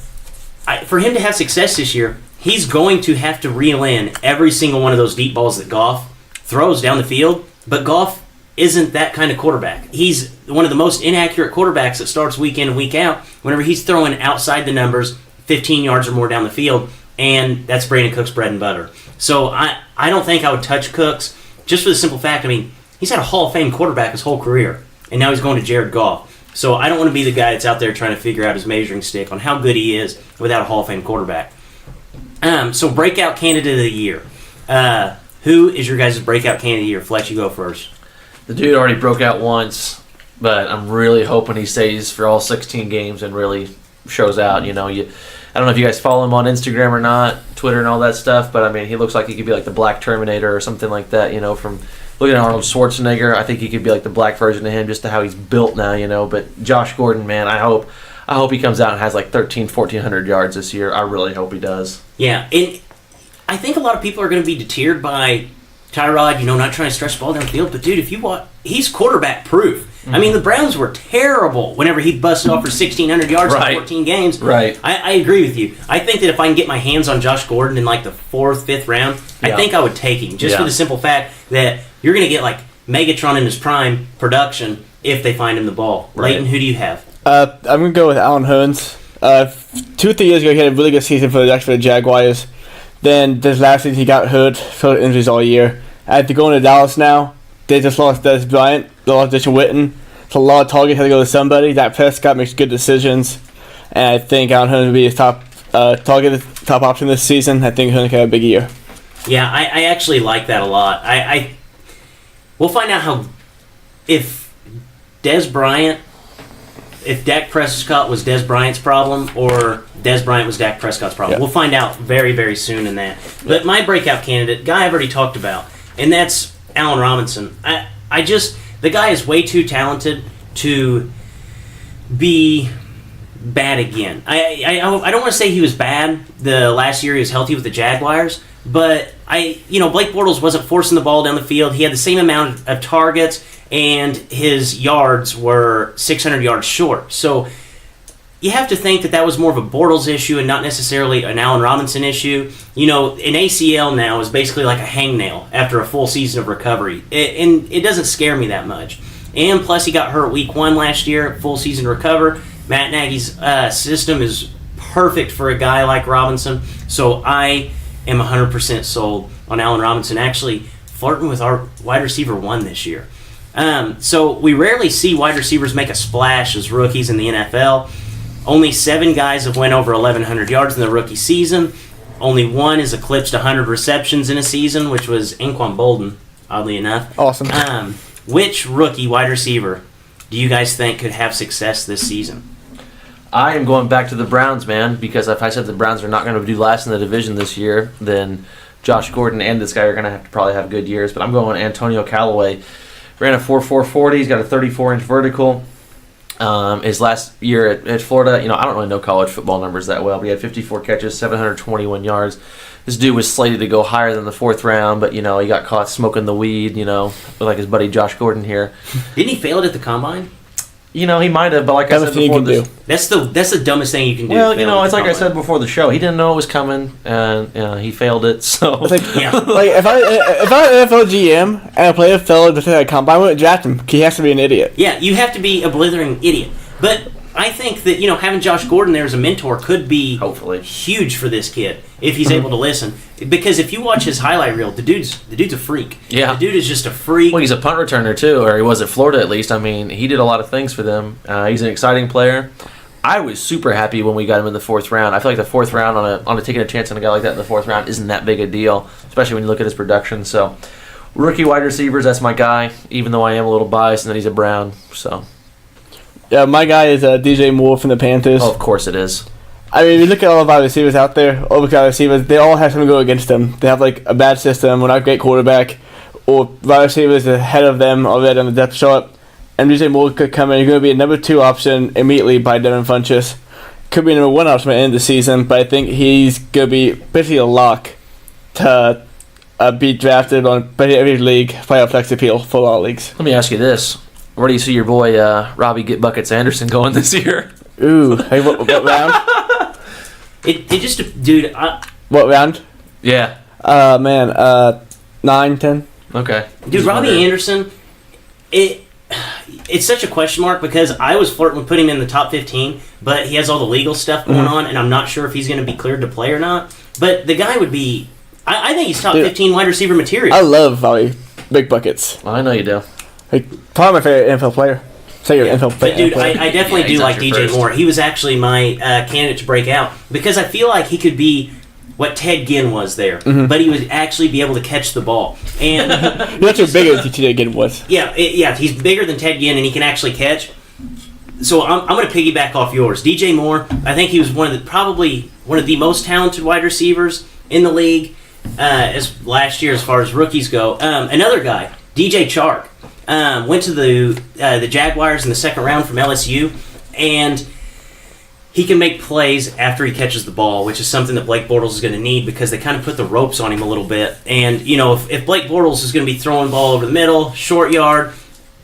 for him to have success this year, he's going to have to reel in every single one of those deep balls that Goff throws down the field. But Goff isn't that kind of quarterback. He's one of the most inaccurate quarterbacks that starts week in and week out whenever he's throwing outside the numbers, 15 yards or more down the field, and that's Brandon Cooks' bread and butter. So I don't think I would touch Cooks, just for the simple fact, he's had a Hall of Fame quarterback his whole career, and now he's going to Jared Goff. So I don't want to be the guy that's out there trying to figure out his measuring stick on how good he is without a Hall of Fame quarterback. So breakout candidate of the year. Who is your guys' breakout candidate of the year? Fletch, you go first. The dude already broke out once, but I'm really hoping he stays for all 16 games and really shows out. I don't know if you guys follow him on Instagram or not, Twitter and all that stuff, but he looks like he could be like the Black Terminator or something like that. From looking at Arnold Schwarzenegger, I think he could be like the black version of him, just to how he's built now. But Josh Gordon, man, I hope he comes out and has like 1,400 yards this year. I really hope he does. Yeah, and I think a lot of people are going to be deterred by Tyrod, not trying to stretch the ball down the field. But, dude, if you watch, he's quarterback proof. Mm-hmm. The Browns were terrible whenever he busted off for 1,600 yards in 14 games. Right. I agree with you. I think that if I can get my hands on Josh Gordon in like the 4th, 5th round, I think I would take him. Just for the simple fact that you're going to get like Megatron in his prime production if they find him the ball. Right. Leighton, who do you have? I'm going to go with Allen Hurns. 2 or 3 years ago, he had a really good season for the Jaguars. Then this last season, he got hurt, felt injuries all year. After going to Dallas now, they just lost Des Bryant, lost Dishon Witten. So a lot of targets had to go to somebody. Dak Prescott makes good decisions. And I think Allen Hurns will be his top top option this season. I think Hurns can have a big year. Yeah, I actually like that a lot. We'll find out if Dak Prescott was Des Bryant's problem or Des Bryant was Dak Prescott's problem. Yeah. We'll find out very, very soon in that. But my breakout candidate, guy I've already talked about, and that's Allen Robinson. The guy is way too talented to be bad again. I don't want to say he was bad the last year he was healthy with the Jaguars, but Blake Bortles wasn't forcing the ball down the field. He had the same amount of targets, and his yards were 600 yards short. So you have to think that was more of a Bortles issue and not necessarily an Allen Robinson issue. An ACL now is basically like a hangnail after a full season of recovery. And it doesn't scare me that much. And plus he got hurt week 1 last year, full season to recover. Matt Nagy's system is perfect for a guy like Robinson. So I am 100% sold on Allen Robinson, actually flirting with our wide receiver 1 this year. So we rarely see wide receivers make a splash as rookies in the NFL. Only 7 guys have went over 1,100 yards in the rookie season. Only 1 has eclipsed 100 receptions in a season, which was Anquan Bolden, oddly enough. Awesome. Which rookie wide receiver do you guys think could have success this season? I am going back to the Browns, man, because if I said the Browns are not going to do last in the division this year, then Josh Gordon and this guy are going to have to probably have good years. But I'm going Antonio Callaway. Ran a 4.440. He's got a 34-inch vertical. His last year at Florida, I don't really know college football numbers that well, but he had 54 catches, 721 yards. This dude was slated to go higher than the 4th round, but, he got caught smoking the weed, like his buddy Josh Gordon here. Didn't he fail it at the Combine? He might have, but like I said before, that's the dumbest thing you can do. Well, it's like I said before the show. He didn't know it was coming, and he failed it. So, Like if I'm an NFL GM and a player failed to say that combine, I wouldn't draft him. He has to be an idiot. Yeah, you have to be a blithering idiot. But I think that, having Josh Gordon there as a mentor could be Hopefully. huge for this kid if he's able to listen. Because if you watch his highlight reel, the dude's a freak. Yeah. The dude is just a freak. Well, he's a punt returner too, or he was at Florida at least. I mean, he did a lot of things for them. He's an exciting player. I was super happy when we got him in the 4th round. I feel like the 4th round on a taking a chance on a guy like that in the 4th round isn't that big a deal, especially when you look at his production. So, rookie wide receivers, that's my guy. Even though I am a little biased, and then he's a Brown. So, Yeah, my guy is DJ Moore from the Panthers. of course it is. I mean, if you look at all of our receivers out there, all the receivers, they all have something go against them. They have like a bad system, or not a great quarterback, or wide receivers ahead of them already on the depth chart. And DJ Moore could come in. He's going to be a number 2 option immediately by Devin Funchess. Could be a number 1 option at the end of the season, but I think he's going to be basically a lock to be drafted on every league, playoff flex appeal for a lot of leagues. Let me ask you this: where do you see your boy Robbie Get Buckets Anderson going this year? Ooh, hey, what round? It just, dude, What round? Yeah. Man, 9, 10. Okay. dude, Just Robbie wondering. Anderson, it's such a question mark because I was flirting with putting him in the top 15, but he has all the legal stuff going on, and I'm not sure if he's going to be cleared to play or not. But the guy would be, I think he's top Dude, 15 wide receiver material. I love Volley Big Buckets. Well, I know you do. Like, probably my favorite NFL player. Second NFL But dude, player. I definitely Yeah, do he's like not your DJ first. Moore. He was actually my candidate to break out because I feel like he could be what Ted Ginn was there, but he would actually be able to catch the ball. And That's how big TJ again was. yeah, he's bigger than Ted Ginn and he can actually catch. So I'm going to piggyback off yours. DJ Moore, I think he was probably one of the most talented wide receivers in the league as last year as far as rookies go. Another guy, DJ Chark, went to the Jaguars in the 2nd round from LSU, and he can make plays after he catches the ball, which is something that Blake Bortles is going to need because they kind of put the ropes on him a little bit. And, if Blake Bortles is going to be throwing ball over the middle, short yard,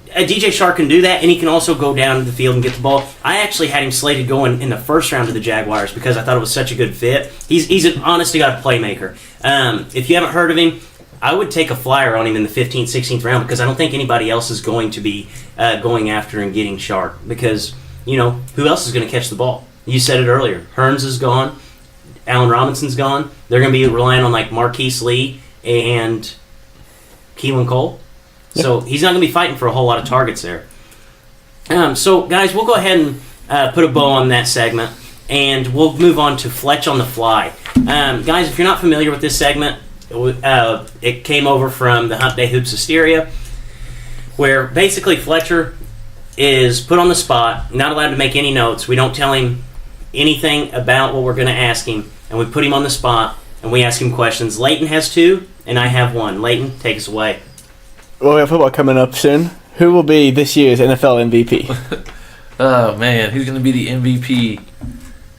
DJ Chark can do that, and he can also go down the field and get the ball. I actually had him slated going in the 1st round to the Jaguars because I thought it was such a good fit. He's an honest-to-God playmaker. If you haven't heard of him, I would take a flyer on him in the 15th, 16th round because I don't think anybody else is going to be going after and getting Chark because, who else is going to catch the ball? You said it earlier. Hearns is gone. Allen Robinson's gone. They're going to be relying on like Marquise Lee and Keelan Cole. So he's not going to be fighting for a whole lot of targets there. So, guys, we'll go ahead and put a bow on that segment, and we'll move on to Fletch on the Fly. Guys, if you're not familiar with this segment, it came over from the Hump Day Hoops Hysteria, where basically Fletcher is put on the spot, not allowed to make any notes. We don't tell him anything about what we're going to ask him, and we put him on the spot, and we ask him questions. Leighton has 2, and I have 1. Leighton, take us away. Well, we have football coming up soon. Who will be this year's NFL MVP? Oh man, who's going to be the MVP?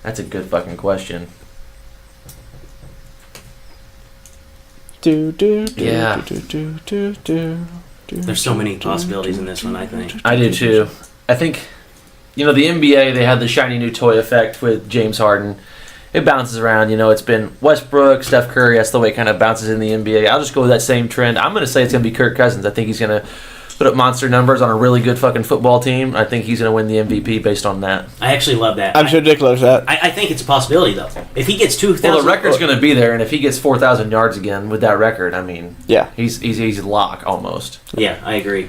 That's a good fucking question. Yeah. There's so many possibilities in this one, I think. I do too. I think, the NBA, they had the shiny new toy effect with James Harden. It bounces around, it's been Westbrook, Steph Curry, that's the way it kind of bounces in the NBA. I'll just go with that same trend. I'm going to say it's going to be Kirk Cousins. I think he's going to put up monster numbers on a really good fucking football team. I think he's going to win the MVP based on that. I actually love that. I'm sure Dick loves that. I think it's a possibility, though. If he gets 2,000... Well, the record's going to be there, and if he gets 4,000 yards again with that record, I mean, Yeah. he's a lock almost. Yeah, I agree.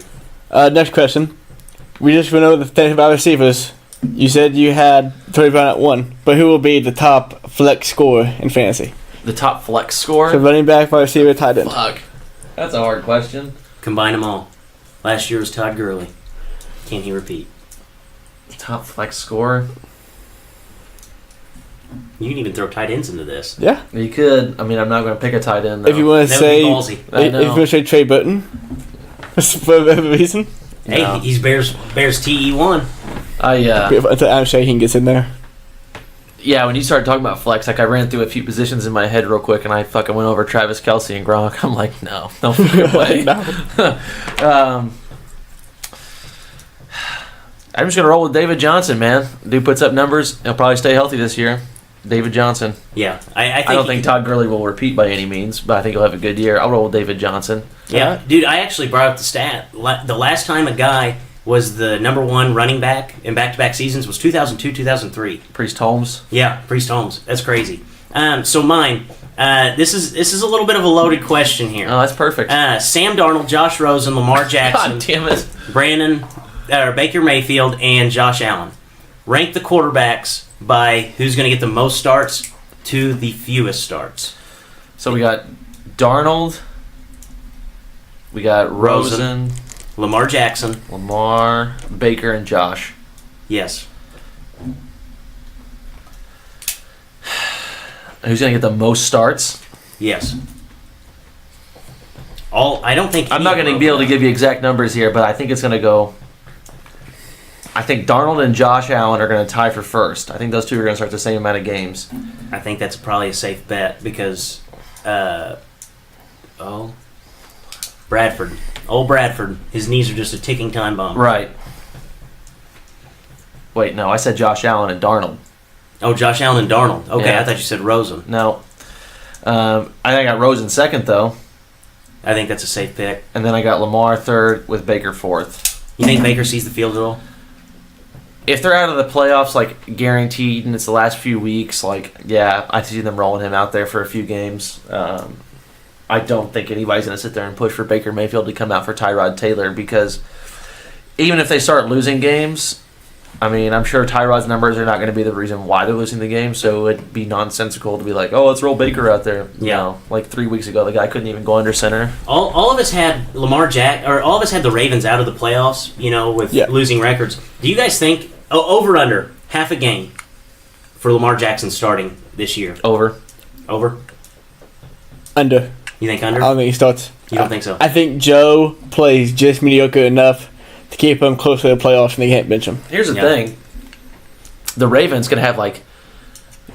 Next question. We just went over the thing about receivers. You said you had Tony Brown at 1, but who will be the top flex scorer in fantasy? The top flex score? So running back, wide receiver, tight end. Fuck. That's a hard question. Combine them all. Last year was Todd Gurley. Can he repeat? Top flex score? You can even throw tight ends into this. Yeah. You could. I mean, I'm not going to pick a tight end, though. If you want to That say, would be ballsy. I if you know. want to say Trey Burton, for whatever reason, Hey, No. he's Bears TE1. Adam Shaheen gets in there. Yeah, when you started talking about flex, like I ran through a few positions in my head real quick, and I fucking went over Travis Kelce and Gronk. I'm like, no fucking way. No. I'm just gonna roll with David Johnson, man. Dude puts up numbers. He'll probably stay healthy this year. David Johnson. Yeah, I think I don't he think could- Todd Gurley will repeat by any means, but I think he'll have a good year. I'll roll with David Johnson. Yeah, dude, I actually brought up the stat. The last time a guy was the number one running back in back-to-back seasons was 2002, 2003. Priest Holmes. Yeah, Priest Holmes. That's crazy. So mine. This is a little bit of a loaded question here. Oh, that's perfect. Sam Darnold, Josh Rosen, Lamar Jackson, God damn it. Baker Mayfield, and Josh Allen. Rank the quarterbacks by who's going to get the most starts to the fewest starts. So we got Darnold. We got Rosen, Lamar Jackson. Lamar, Baker, and Josh. Yes. Who's going to get the most starts? Yes. I don't think I'm not going to be able to give you exact numbers here, but I think it's going to go. I think Darnold and Josh Allen are going to tie for first. I think those two are going to start the same amount of games. I think that's probably a safe bet because, Bradford. Old Bradford. His knees are just a ticking time bomb. Right. Wait, no, I said Josh Allen and Darnold. Oh, Josh Allen and Darnold. Okay, Yeah. I thought you said Rosen. No. I think I got Rosen second, though. I think that's a safe pick. And then I got Lamar third with Baker fourth. You think Baker sees the field at all? If they're out of the playoffs, like, guaranteed, and it's the last few weeks, like, yeah, I see them rolling him out there for a few games. I don't think anybody's going to sit there and push for Baker Mayfield to come out for Tyrod Taylor because even if they start losing games, I mean, I'm sure Tyrod's numbers are not going to be the reason why they're losing the game, so it'd be nonsensical to be like, oh, let's roll Baker out there. You know, like 3 weeks ago, the guy couldn't even go under center. All of us had all of us had the Ravens out of the playoffs, with losing records. Do you guys think over under half a game for Lamar Jackson starting this year? Over. Under. You think under? I don't think he starts. You don't think so? I think Joe plays just mediocre enough to keep him close to the playoffs, and they can't bench him. Here's the thing. The Ravens can have, like,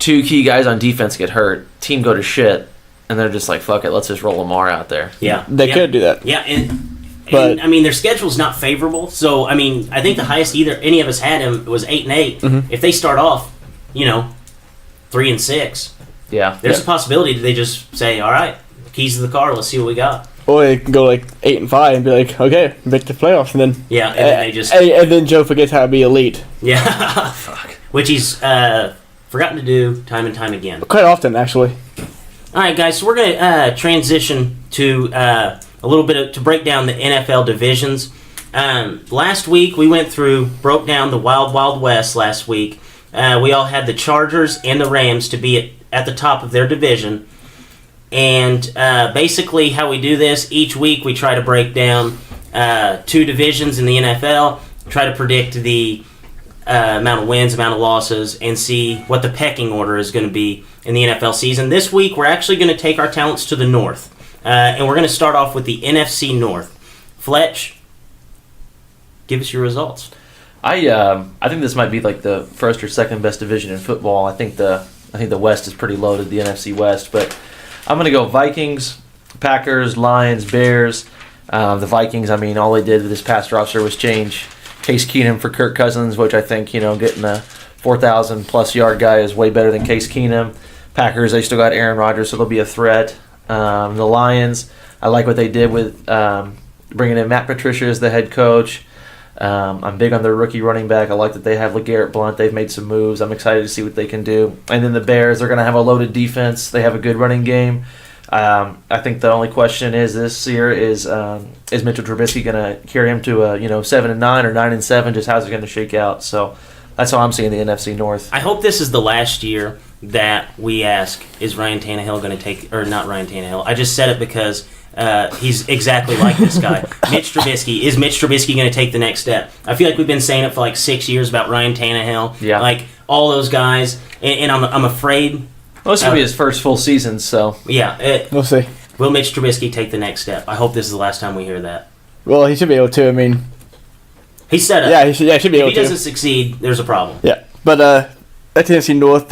2 key guys on defense get hurt, team go to shit, and they're just like, fuck it, let's just roll Lamar out there. Yeah. They could do that. Yeah, and I mean, their schedule's not favorable, so, I mean, I think the highest any of us had him was 8-8. Mm-hmm. If they start off, 3-6, Yeah. there's a possibility that they just say, all right, keys to the car, let's see what we got. Or they can go like 8-5 and be like, okay, back to the playoffs, and then Yeah, and then they just... and then Joe forgets how to be elite. Yeah. Fuck. Which he's forgotten to do time and time again. Quite often, actually. All right, guys, so we're going to transition to a little bit to break down the NFL divisions. Last week, we broke down the Wild Wild West last week. We all had the Chargers and the Rams to be at the top of their division. And basically how we do this, each week we try to break down 2 divisions in the NFL, try to predict the amount of wins, amount of losses, and see what the pecking order is going to be in the NFL season. This week we're actually going to take our talents to the north, and we're going to start off with the NFC North. Fletch, give us your results. I think this might be like the first or second best division in football. I think the West is pretty loaded, the NFC West, but I'm going to go Vikings, Packers, Lions, Bears. The Vikings, I mean, all they did with this past roster was change Case Keenum for Kirk Cousins, which I think, getting a 4,000-plus yard guy is way better than Case Keenum. Packers, they still got Aaron Rodgers, so they'll be a threat. The Lions, I like what they did with bringing in Matt Patricia as the head coach. I'm big on their rookie running back. I like that they have LeGarrette Blount. They've made some moves. I'm excited to see what they can do. And then the Bears, they're going to have a loaded defense. They have a good running game. I think the only question is this year is Mitchell Trubisky going to carry him to a 7-9 or 9-7? Just how's it going to shake out? So that's how I'm seeing the NFC North. I hope this is the last year that we ask, is Ryan Tannehill going to take, or not Ryan Tannehill? I just said it because he's exactly like this guy. Mitch Trubisky. Is Mitch Trubisky going to take the next step? I feel like we've been saying it for like 6 years about Ryan Tannehill. Yeah. Like all those guys. And I'm afraid. Well, this will be his first full season, so. Yeah. We'll see. Will Mitch Trubisky take the next step? I hope this is the last time we hear that. Well, he should be able to. I mean, he's set up. Yeah, he should be able to. If he doesn't succeed, there's a problem. Yeah. But at NFC North,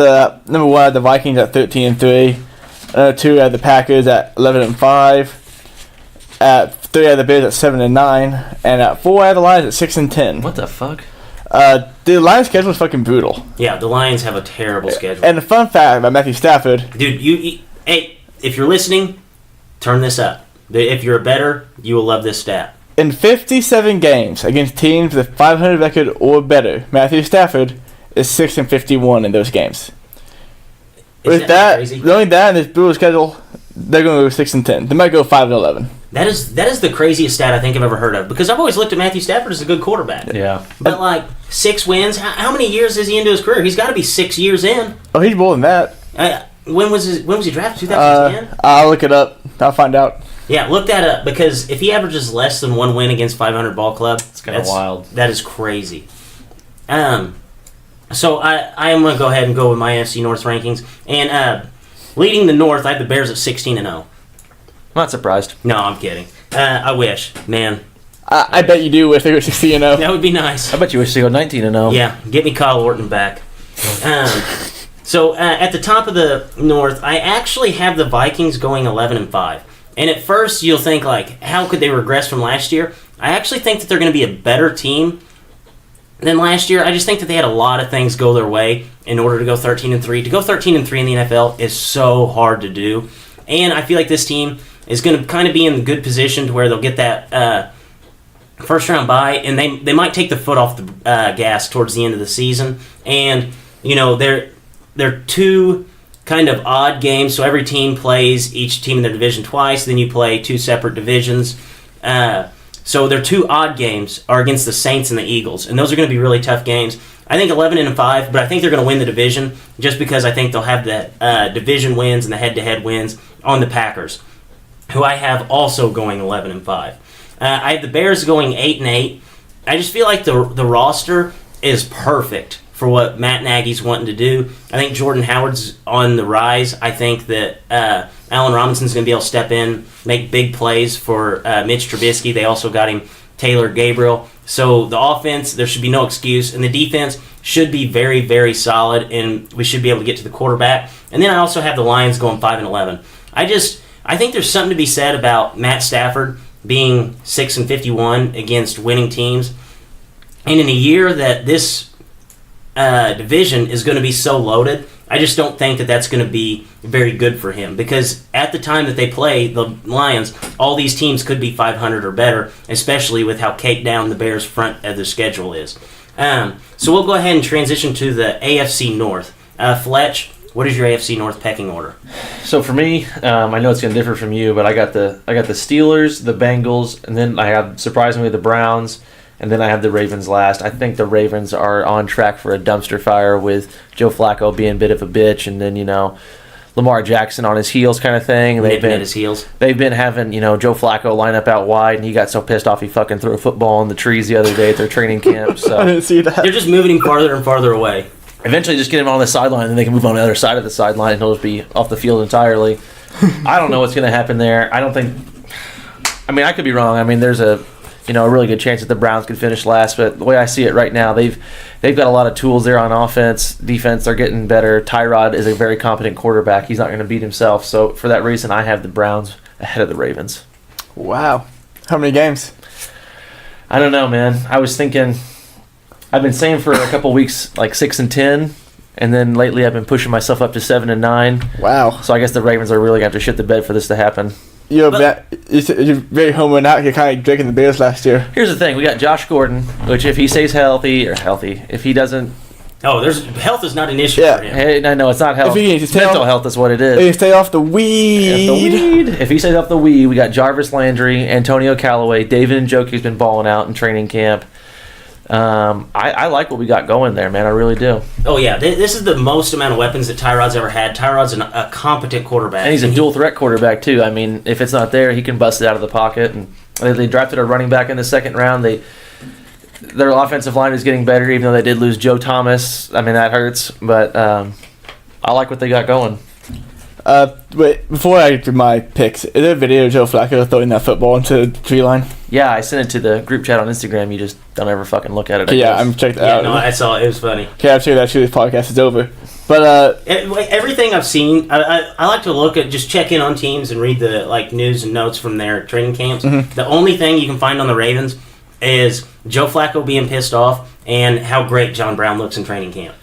number 1 are the Vikings at 13-3. 2 are the Packers at 11-5. At 3 are the Bears at 7-9. And at 4 are the Lions at 6-10. What the fuck? The Lions' schedule is fucking brutal. Yeah, the Lions have a terrible schedule. And a fun fact about Matthew Stafford. Dude, hey, if you're listening, turn this up. If you're a bettor, you will love this stat. In 57 games against teams with a 500 record or better, Matthew Stafford is 6-51 in those games. With that, crazy? only that in this brutal schedule, they're going to go 6-10. They might go 5-11. That is the craziest stat I think I've ever heard of, because I've always looked at Matthew Stafford as a good quarterback. Yeah. But like 6 wins, how many years is he into his career? He's got to be 6 years in. Oh, he's more than that. When was he drafted? 2010. I'll look it up. I'll find out. Yeah, look that up, because if he averages less than 1 win against 500 ball club, It's kind of wild. That is crazy. So I am going to go ahead and go with my NFC North rankings, and leading the North, I have the Bears at 16-0. I'm not surprised. No, I'm kidding. I wish, man. I bet you do if they go 16-0. That would be nice. I bet you wish to go 19-0. Yeah, get me Kyle Orton back. So at the top of the North, I actually have the Vikings going 11-5. And at first, you'll think, like, how could they regress from last year? I actually think that they're going to be a better team than last year. I just think that they had a lot of things go their way in order to go 13-3. To go 13-3 in the NFL is so hard to do. And I feel like this team is going to kind of be in a good position to where they'll get that first round bye, and they might take the foot off the gas towards the end of the season. And, you know, they're two kind of odd games, so every team plays each team in their division twice, then you play 2 separate divisions. So their 2 odd games are against the Saints and the Eagles, and those are going to be really tough games. I think 11-5, but I think they're going to win the division just because I think they'll have the division wins and the head-to-head wins on the Packers, who I have also going 11-5. I have the Bears going 8-8. I just feel like the roster is perfect for what Matt Nagy's wanting to do. I think Jordan Howard's on the rise. I think that Allen Robinson's going to be able to step in, make big plays for Mitch Trubisky. They also got him Taylor Gabriel. So the offense, there should be no excuse. And the defense should be very, very solid, and we should be able to get to the quarterback. And then I also have the Lions going 5-11. I think there's something to be said about Matt Stafford being 6-51 against winning teams. And in a year that this division is going to be so loaded, I just don't think that that's going to be very good for him, because at the time that they play the Lions, all these teams could be 500 or better, especially with how caked down the Bears' front of the schedule is. So we'll go ahead and transition to the AFC North. Fletch, what is your AFC North pecking order? So for me, I know it's going to differ from you, but I got the Steelers, the Bengals, and then I have, surprisingly, the Browns, and then I have the Ravens last. I think the Ravens are on track for a dumpster fire with Joe Flacco being a bit of a bitch, and then, you know, Lamar Jackson on his heels kind of thing. They've been at his heels. They've been having, you know, Joe Flacco line up out wide, and he got so pissed off he fucking threw a football in the trees the other day at their training camp. So I didn't see that. They're just moving him farther and farther away. Eventually just get him on the sideline, and then they can move on the other side of the sideline, and he'll just be off the field entirely. I don't know what's going to happen there. I don't think... I mean, I could be wrong. I mean, there's a really good chance that the Browns could finish last, but the way I see it right now, they've got a lot of tools there on offense. Defense, they're getting better. Tyrod is a very competent quarterback. He's not going to beat himself. So for that reason, I have the Browns ahead of the Ravens. Wow. How many games? I don't know, man. I was thinking... I've been saying for a couple weeks like 6-10, and then lately I've been pushing myself up to 7-9. Wow. So I guess the Ravens are really going to have to shit the bed for this to happen. You're very homering out. You're kind of drinking the Bears last year. Here's the thing: we got Josh Gordon, which if he stays healthy, if he doesn't, health is not an issue for him. Hey, I know it's not health. If he Mental health is what it is. If you stay off the weed. If he stays off the weed, we got Jarvis Landry, Antonio Callaway, David Njoku's been balling out in training camp. I like what we got going there, man. I really do. Oh, yeah. This is the most amount of weapons that Tyrod's ever had. Tyrod's a competent quarterback. And he's a dual-threat quarterback, too. I mean, if it's not there, he can bust it out of the pocket. And they drafted a running back in the second round. Their offensive line is getting better, even though they did lose Joe Thomas. I mean, that hurts. But I like what they got going. Wait, before I do my picks, is there a video of Joe Flacco throwing that football into the tree line? Yeah, I sent it to the group chat on Instagram. You just don't ever fucking look at it. I'm checking that out. No, I saw it. It was funny. Okay, I'm sure that this podcast is over. But everything I've seen, I like to look at, just check in on teams and read the news and notes from their training camps. Mm-hmm. The only thing you can find on the Ravens is Joe Flacco being pissed off and how great John Brown looks in training camp.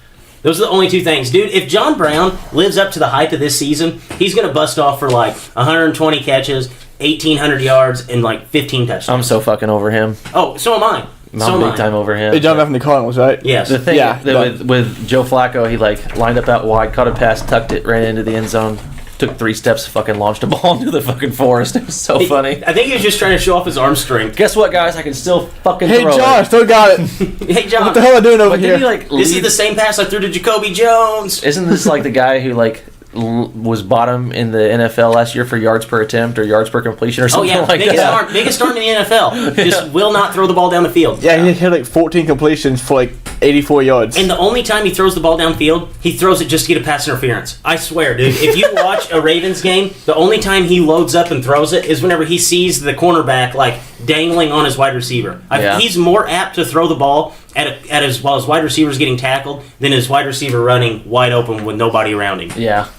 Those are the only two things. Dude, if John Brown lives up to the hype of this season, he's going to bust off for 120 catches, 1,800 yards and like 15 touchdowns. I'm so fucking over him. Oh, so am I. I'm big time over him. They jumped off from the Cardinals, right? Yes. The thing Yeah, with Joe Flacco, he like lined up out wide, caught a pass, tucked it right into the end zone, took 3 steps, fucking launched a ball into the fucking forest. It was so funny. I think he was just trying to show off his arm strength. Guess what, guys? I can still fucking Hey, throw John, it. still got it. Hey, John. What the hell am I doing over But here? didn't he like This is lead- the same pass I threw to Jacoby Jones. Isn't this like the guy who like was bottom in the NFL last year for yards per attempt or yards per completion or Oh, something yeah. like biggest, that? biggest arm in the NFL. Just will not throw the ball down the field. Yeah, he hit like 14 completions for like 84 yards. And the only time he throws the ball downfield, he throws it just to get a pass interference. I swear, dude. If you watch a Ravens game, the only time he loads up and throws it is whenever he sees the cornerback like dangling on his wide receiver. Yeah. He's more apt to throw the ball while his wide receiver's getting tackled than his wide receiver running wide open with nobody around him. Yeah.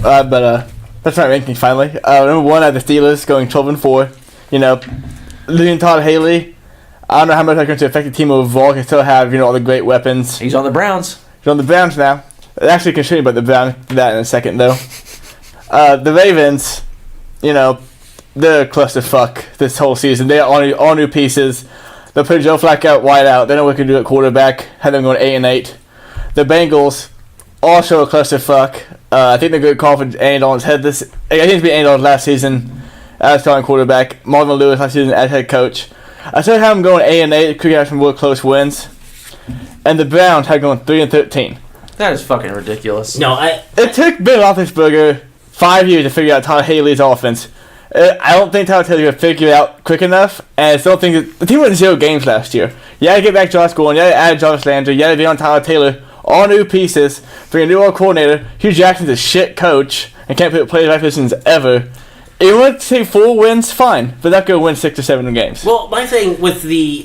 But that's my ranking finally. Number 1, I have the Steelers going 12-4. You know, losing Todd Haley. I don't know how much that's going to affect the team overall. Can still have all the great weapons. He's on the Browns. He's on the Browns now. Actually, considering about the Browns, that in a second though. The Ravens, they're a clusterfuck this whole season. They are all new pieces. They'll put Joe Flacco out wide out. They know what they can do at quarterback. Had them going 8-8. The Bengals, also a clusterfuck. I think they're going to call for Andy Dalton's head this. I think it's been Andy Dalton last season as starting quarterback. Marvin Lewis last season as head coach. I still have them going 8-8. Could have some real close wins. And the Browns had going 3-13. That is fucking ridiculous. No, It took Ben Roethlisberger 5 years to figure out Todd Haley's offense. I don't think Todd Haley would figure it out quick enough, and I still think that the team went 0 games last year. You had to get back Josh Gordon, you had to add Jarvis Landry, you had to be on Tyler Taylor, all new pieces, bring a new coordinator. Hugh Jackson's a shit coach and can't put players in positions ever. If you want to take 4 wins, fine, but not going to win 6 or 7 games. well, my thing with the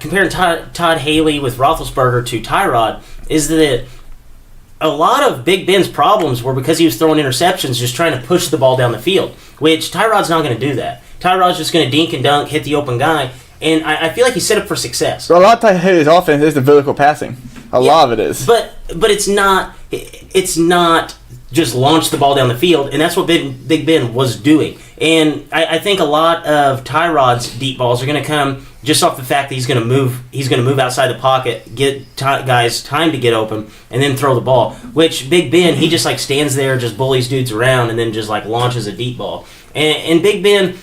comparing Todd Haley with Roethlisberger to Tyrod is that a lot of Big Ben's problems were because he was throwing interceptions, just trying to push the ball down the field, which Tyrod's not going to do that. Tyrod's just going to dink and dunk, hit the open guy, and I feel like he's set up for success. So a lot of Todd Haley's offense is the vertical passing. A lot of it is. But it's not just launch the ball down the field, and that's what Big Ben was doing. And I think a lot of Tyrod's deep balls are going to come just off the fact that he's going to move outside the pocket, get guys time to get open, and then throw the ball. Which Big Ben, he just like stands there, just bullies dudes around, and then just like launches a deep ball. And Big Ben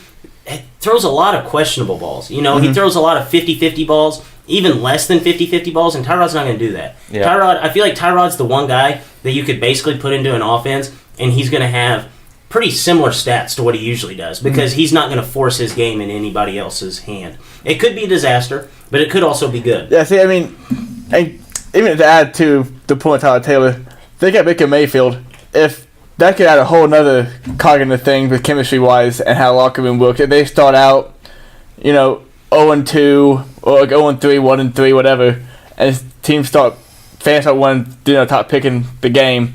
throws a lot of questionable balls. He throws a lot of 50-50 balls, even less than 50-50 balls, and Tyrod's not going to do that. Yeah. I feel like Tyrod's the one guy that you could basically put into an offense, and he's going to have pretty similar stats to what he usually does because he's not going to force his game in anybody else's hand. It could be a disaster, but it could also be good. Yeah, see, I mean, and even to add to the point of Tyler Taylor, they got Baker Mayfield. If that could add a whole other cognitive thing with chemistry-wise and how locker room works. If they start out, 0-2 or like 0-3, 1-3, whatever, and fans start top picking the game,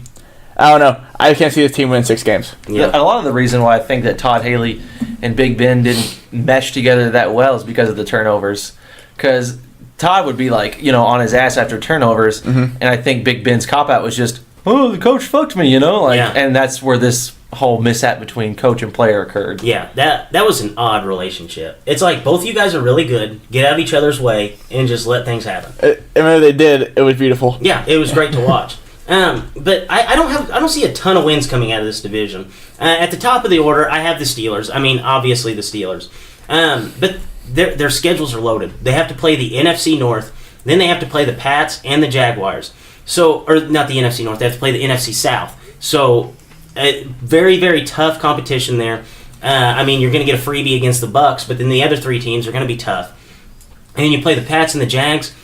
I don't know. I can't see this team win 6 games. Yeah. A lot of the reason why I think that Todd Haley and Big Ben didn't mesh together that well is because of the turnovers. Because Todd would be like, on his ass after turnovers, and I think Big Ben's cop-out was just, oh, the coach fucked me, Yeah. And that's where this whole mishap between coach and player occurred. Yeah, that was an odd relationship. It's like both of you guys are really good, get out of each other's way, and just let things happen. And when they did, it was beautiful. Yeah, it was great to watch. But I don't see a ton of wins coming out of this division. At the top of the order, I have the Steelers. I mean, obviously the Steelers. But their schedules are loaded. They have to play the NFC North, then they have to play the Pats and the Jaguars. Or not the NFC North. They have to play the NFC South. So, very, very tough competition there. You're going to get a freebie against the Bucks, but then the other 3 teams are going to be tough. And then you play the Pats and the Jags.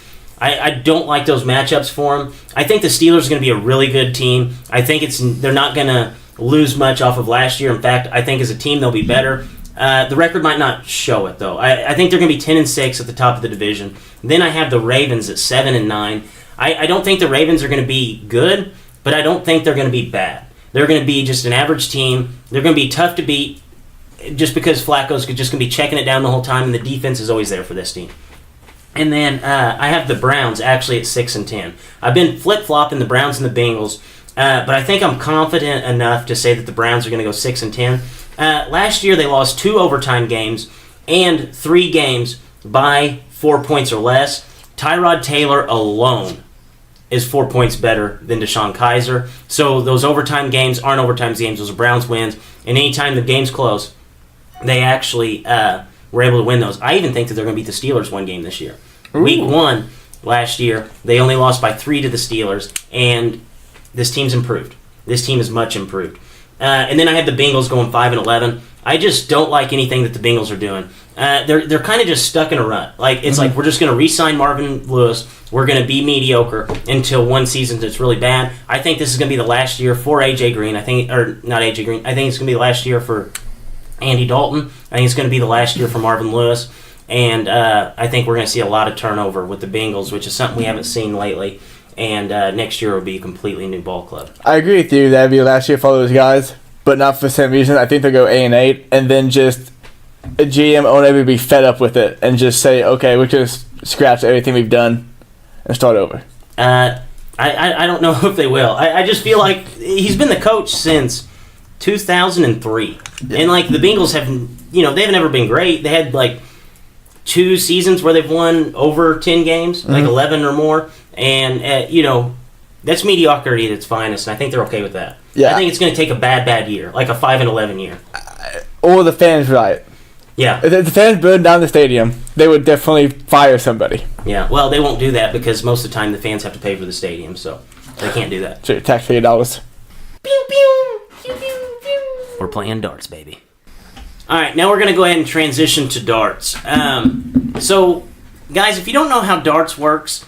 I don't like those matchups for them. I think the Steelers are going to be a really good team. I think they're not going to lose much off of last year. In fact, I think as a team they'll be better. The record might not show it, though. I think they're going to be 10-6 at the top of the division. Then I have the Ravens at 7-9. I don't think the Ravens are going to be good, but I don't think they're going to be bad. They're going to be just an average team. They're going to be tough to beat just because Flacco's just going to be checking it down the whole time, and the defense is always there for this team. And then I have the Browns actually at 6-10. I've been flip-flopping the Browns and the Bengals, but I think I'm confident enough to say that the Browns are going to go 6-10 Last year they lost 2 overtime games and 3 games by 4 points or less. Tyrod Taylor alone is 4 points better than Deshaun Kaiser. So those overtime games aren't overtime games. Those are Browns wins. And anytime the game's close, they actually were able to win those. I even think that they're going to beat the Steelers one game this year. Ooh. Week 1 last year, they only lost by 3 to the Steelers. And this team's improved. This team is much improved. And then I have the Bengals going 5-11. I just don't like anything that the Bengals are doing. They're kind of just stuck in a rut. Like it's like we're just going to re-sign Marvin Lewis. We're going to be mediocre until one season that's really bad. I think this is going to be the last year for AJ Green. Not AJ Green. I think it's going to be the last year for Andy Dalton. I think it's going to be the last year for Marvin Lewis. And I think we're going to see a lot of turnover with the Bengals, which is something we haven't seen lately. And next year will be a completely new ball club. I agree with you. That'd be last year for all those guys, but not for the same reason. I think they'll go 8-8, and then just a GM owner would be fed up with it and just say, okay, we just scratch everything we've done and start over. I don't know if they will. I just feel like he's been the coach since 2003. Yeah. And, like, the Bengals have, they haven't ever been great. They had, like, 2 seasons where they've won over 10 games, like 11 or more. And, that's mediocrity at its finest, and I think they're okay with that. Yeah. I think it's going to take a bad year, like a 5-11 year. Or the fans riot. Yeah. If the fans burned down the stadium, they would definitely fire somebody. Yeah, well, they won't do that because most of the time the fans have to pay for the stadium, so they can't do that. So taxpayer dollars. Pew, pew, pew, pew, pew. We're playing darts, baby. All right, now we're going to go ahead and transition to darts. So, guys, if you don't know how darts works,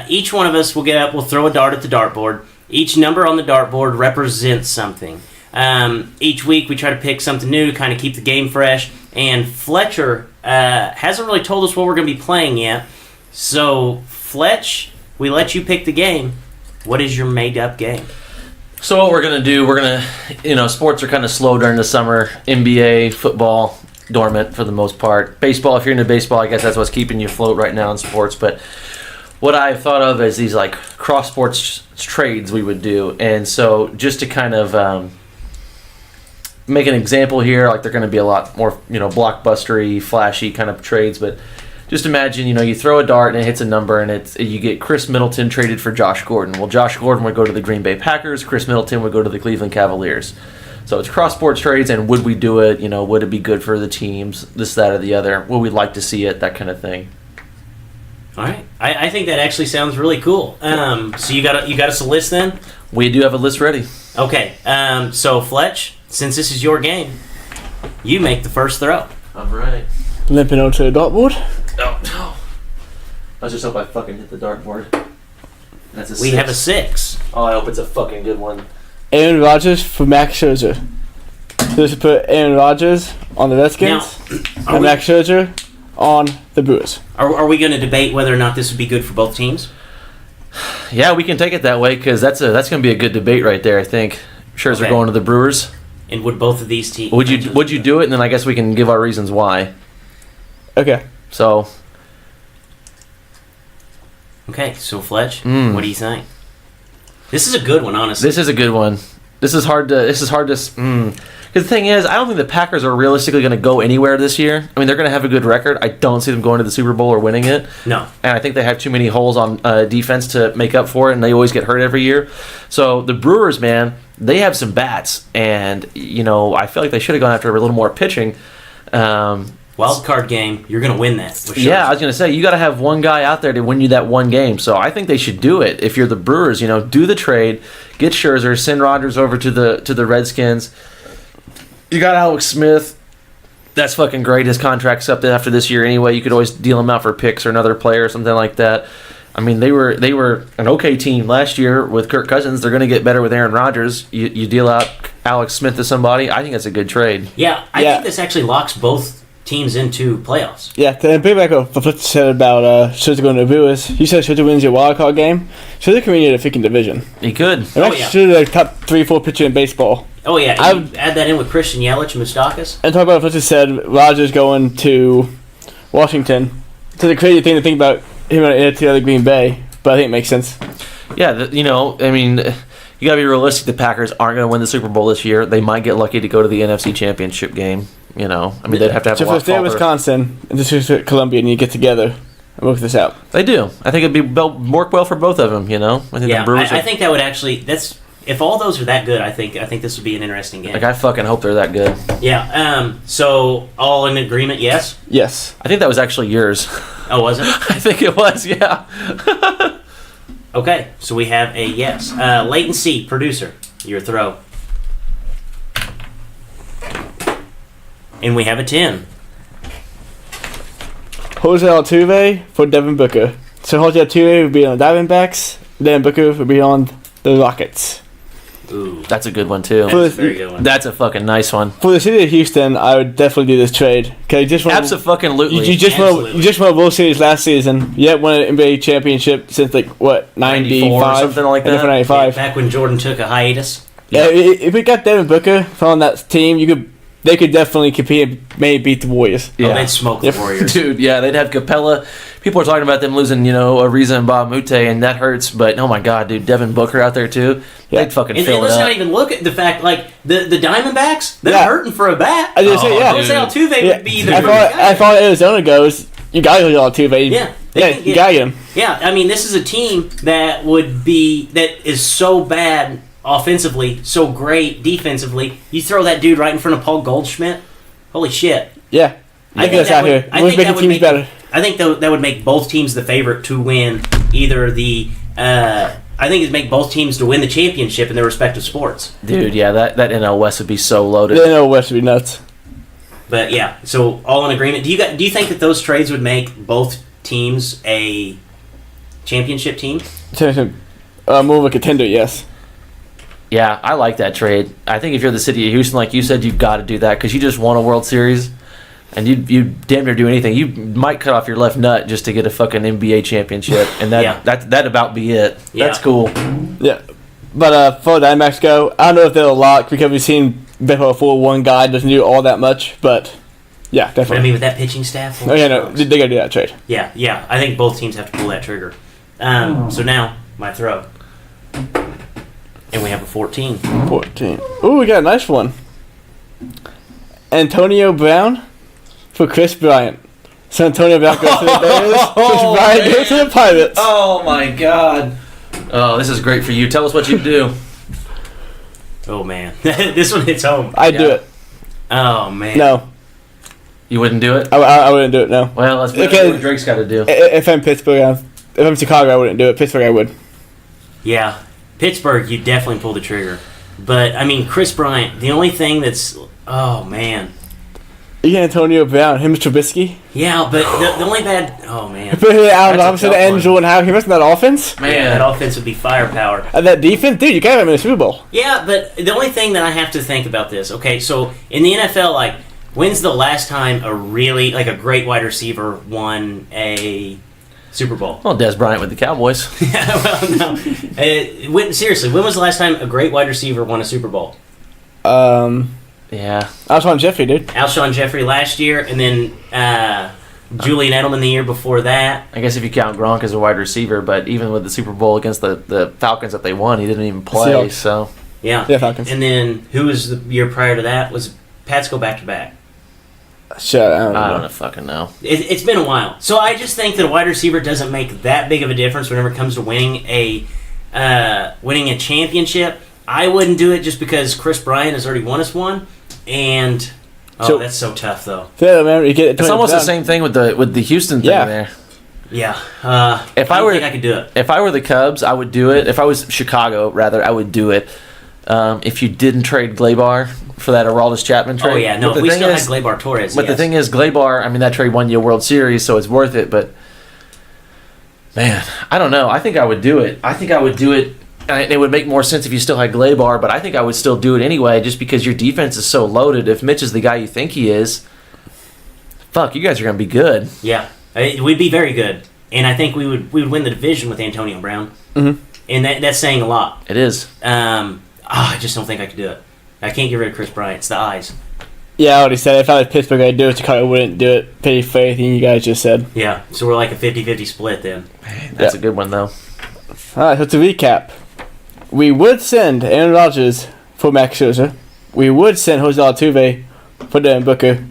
each one of us will get up, we'll throw a dart at the dartboard. Each number on the dartboard represents something. Each week we try to pick something new to kind of keep the game fresh. And Fletcher hasn't really told us what we're going to be playing yet. So, Fletch, we let you pick the game. What is your made-up game? So what we're going to do, sports are kind of slow during the summer. NBA, football, dormant for the most part. Baseball, if you're into baseball, I guess that's what's keeping you afloat right now in sports. But what I've thought of is these like cross-sports trades we would do. And so just to kind of make an example here, like they're going to be a lot more, blockbustery, flashy kind of trades. But just imagine, you throw a dart and it hits a number and you get Chris Middleton traded for Josh Gordon. Well, Josh Gordon would go to the Green Bay Packers. Chris Middleton would go to the Cleveland Cavaliers. So it's cross-sports trades, and would we do it? Would it be good for the teams? This, that, or the other. Would we like to see it? That kind of thing. All right, I think that actually sounds really cool. So you got us a list then? We do have a list ready. Okay. So Fletch, since this is your game, you make the first throw. All right. Limping onto the dartboard. Oh no! I just hope I fucking hit the dartboard. That's a 6. We have a 6. Oh, I hope it's a fucking good one. Aaron Rodgers for Max Scherzer. So this would put Aaron Rodgers on the Redskins and Max Scherzer on the Brewers. Are we going to debate whether or not this would be good for both teams? Yeah, we can take it that way because that's going to be a good debate right there. I think Scherzer going to the Brewers. And would both of these teams? Would you do it? And then I guess we can give our reasons why. Okay. So. Okay, so Fletch, what do you think? This is a good one, honestly. This is a good one. This is hard to. Because the thing is, I don't think the Packers are realistically going to go anywhere this year. I mean, they're going to have a good record. I don't see them going to the Super Bowl or winning it. No. And I think they have too many holes on defense to make up for it, and they always get hurt every year. So the Brewers, man, they have some bats, and I feel like they should have gone after a little more pitching. Wild card game, you're going to win that. For sure. Yeah, I was going to say, you got to have one guy out there to win you that one game. So I think they should do it. If you're the Brewers, do the trade, get Scherzer, send Rodgers over to the Redskins. You got Alex Smith. That's fucking great. His contract's up after this year anyway. You could always deal him out for picks or another player or something like that. I mean, they were an okay team last year with Kirk Cousins. They're going to get better with Aaron Rodgers. You deal out Alex Smith to somebody. I think that's a good trade. Yeah, I think this actually locks both teams into playoffs. Yeah, to bring back what Fletcher said about Scherzer going to the Brewers, he said Scherzer wins your wild card game. Scherzer can win you the freaking division. He could. And Scherzer like top 3-4 pitcher in baseball. Oh yeah, I would add that in with Christian Yelich and Moustakas. And talk about what Fletcher said, Rodgers going to Washington. It's a crazy thing to think about him to the Green Bay, but I think it makes sense. Yeah, you got to be realistic. The Packers aren't going to win the Super Bowl this year. They might get lucky to go to the NFC Championship game. You know, I mean, they'd have to have So a if lot the state of Wisconsin and the state of Columbia and you get together and work this out. They do. I think it'd work well for both of them. You know, I think Yeah, the Brewers. I think that would actually. That's if all those are that good. I think this would be an interesting game. Like, I fucking hope they're that good. Yeah. So all in agreement? Yes. Yes. I think that was actually yours. Oh, was it? I think it was. Yeah. Okay. So we have a yes. Leighton C, producer, your throw. And we have a 10. Jose Altuve for Devin Booker. So Jose Altuve would be on the Diamondbacks. Devin Booker would be on the Rockets. Ooh, That's a good one too. that's a very good one. That's a fucking nice one. For the city of Houston, I would definitely do this trade. Okay, just want Absolutely. you just won a World Series last season. You haven't won an NBA championship since like what 94 or 95 something like that. 95. Back when Jordan took a hiatus. Yeah, if we got Devin Booker on that team, they could definitely compete and maybe beat the Warriors. Oh, they'd smoke the Warriors. Dude, yeah, they'd have Capella. People are talking about them losing, Ariza and Bob Mute, and that hurts. But oh my God, dude, Devin Booker out there too. Yeah. They'd fucking And fill it let's up. not even look at the fact, like, the Diamondbacks, they're Yeah. hurting for a bat. I just say, yeah. Jose Altuve Yeah. would be the As far as Arizona goes, you got to go Altuve. Yeah, You got to get him. Yeah, I mean, this is a team that is so bad offensively, so great defensively. You throw that dude right in front of Paul Goldschmidt. Holy shit! Yeah. I think Get us that out would- here. I We're think making that would teams make- better. I think that would make both teams the favorite to win either the. I think it'd make both teams to win the championship in their respective sports. Dude, yeah, that NL West would be so loaded. They know West would be nuts. But yeah, so all in agreement. Do you think that those trades would make both teams a championship team? More of a contender, yes. Yeah, I like that trade. I think if you're the city of Houston, like you said, you've got to do that because you just won a World Series, and you damn near do anything. You might cut off your left nut just to get a fucking NBA championship, and that about be it. Yeah. That's cool. Yeah. But for the Diamondbacks go, I don't know if they'll lock because we've seen baseball for one guy doesn't do all that much, but yeah, But I definitely. mean, with that pitching staff. Oh, yeah, no, they got to do that trade. Yeah. I think both teams have to pull that trigger. So now my throw, and we have a 14. 14. Ooh, we got a nice one. Antonio Brown for Chris Bryant. So Antonio Brown goes to the Bears. Chris Bryant goes to the Pirates. Oh my God. Oh, this is great for you. Tell us what you do. Oh man, this one hits home. I'd do Yeah. it. Oh man. No, You wouldn't do it? I wouldn't do it. No. Well, that's Okay. what Drake's got to do. If I'm Pittsburgh, if I'm Chicago, I wouldn't do it. Pittsburgh, I would. Yeah, Pittsburgh, you definitely pull the trigger. But I mean, Chris Bryant. The only thing that's man. You get Antonio Brown, him and Trubisky. Yeah, but the only bad. Oh man. Put him out on That's the a opposite tough end, one. Jordan Howard. He must that offense. Man. Yeah, that offense would be firepower. And that defense, dude, you got him in the Super Bowl. Yeah, but the only thing that I have to think about this. Okay, so in the NFL, like, when's the last time a great wide receiver won a Super Bowl? Well, Des Bryant with the Cowboys. Well, no. Seriously, when was the last time a great wide receiver won a Super Bowl? Yeah. Alshon Jeffrey, dude. Alshon Jeffrey last year, and then Julian Edelman the year before that. I guess if you count Gronk as a wide receiver, but even with the Super Bowl against the Falcons that they won, he didn't even play. Seahawks. So Yeah. Yeah, Falcons. And then who was the year prior to that? Was Pats go back to back? Shit, I don't know. I don't fucking know. It's been a while. So I just think that a wide receiver doesn't make that big of a difference whenever it comes to winning a championship. I wouldn't do it just because Chris Bryant has already won us one, and that's so tough though. Yeah, man, you get It's almost the same thing with the Houston thing Yeah. there. Yeah. If I I don't were- think I could do it. If I were the Cubs, I would do it. If I was Chicago, rather, I would do it. If you didn't trade Glaber for that Aroldis Chapman trade. Oh yeah, no. But If we the still thing had is- Gleyber Torres, But the yes. thing is, Glaber, I mean, that trade won you a World Series, so it's worth it. But, man, I don't know. I think I would do it. And it would make more sense if you still had Glaber, but I think I would still do it anyway just because your defense is so loaded. If Mitch is the guy you think he is, fuck, you guys are going to be good. Yeah, we'd be very good, and I think we would win the division with Antonio Brown, and that's saying a lot. It is. I just don't think I could do it. I can't get rid of Chris Bryant. It's the eyes. Yeah, I already said if I was Pittsburgh, I'd do it. Chicago wouldn't do it. Pay for anything you guys just said. Yeah, so we're like a 50-50 split then. That's Yeah. a good one, though. All right, so to recap, we would send Aaron Rodgers for Max Scherzer. We would send Jose Altuve for Devin Booker.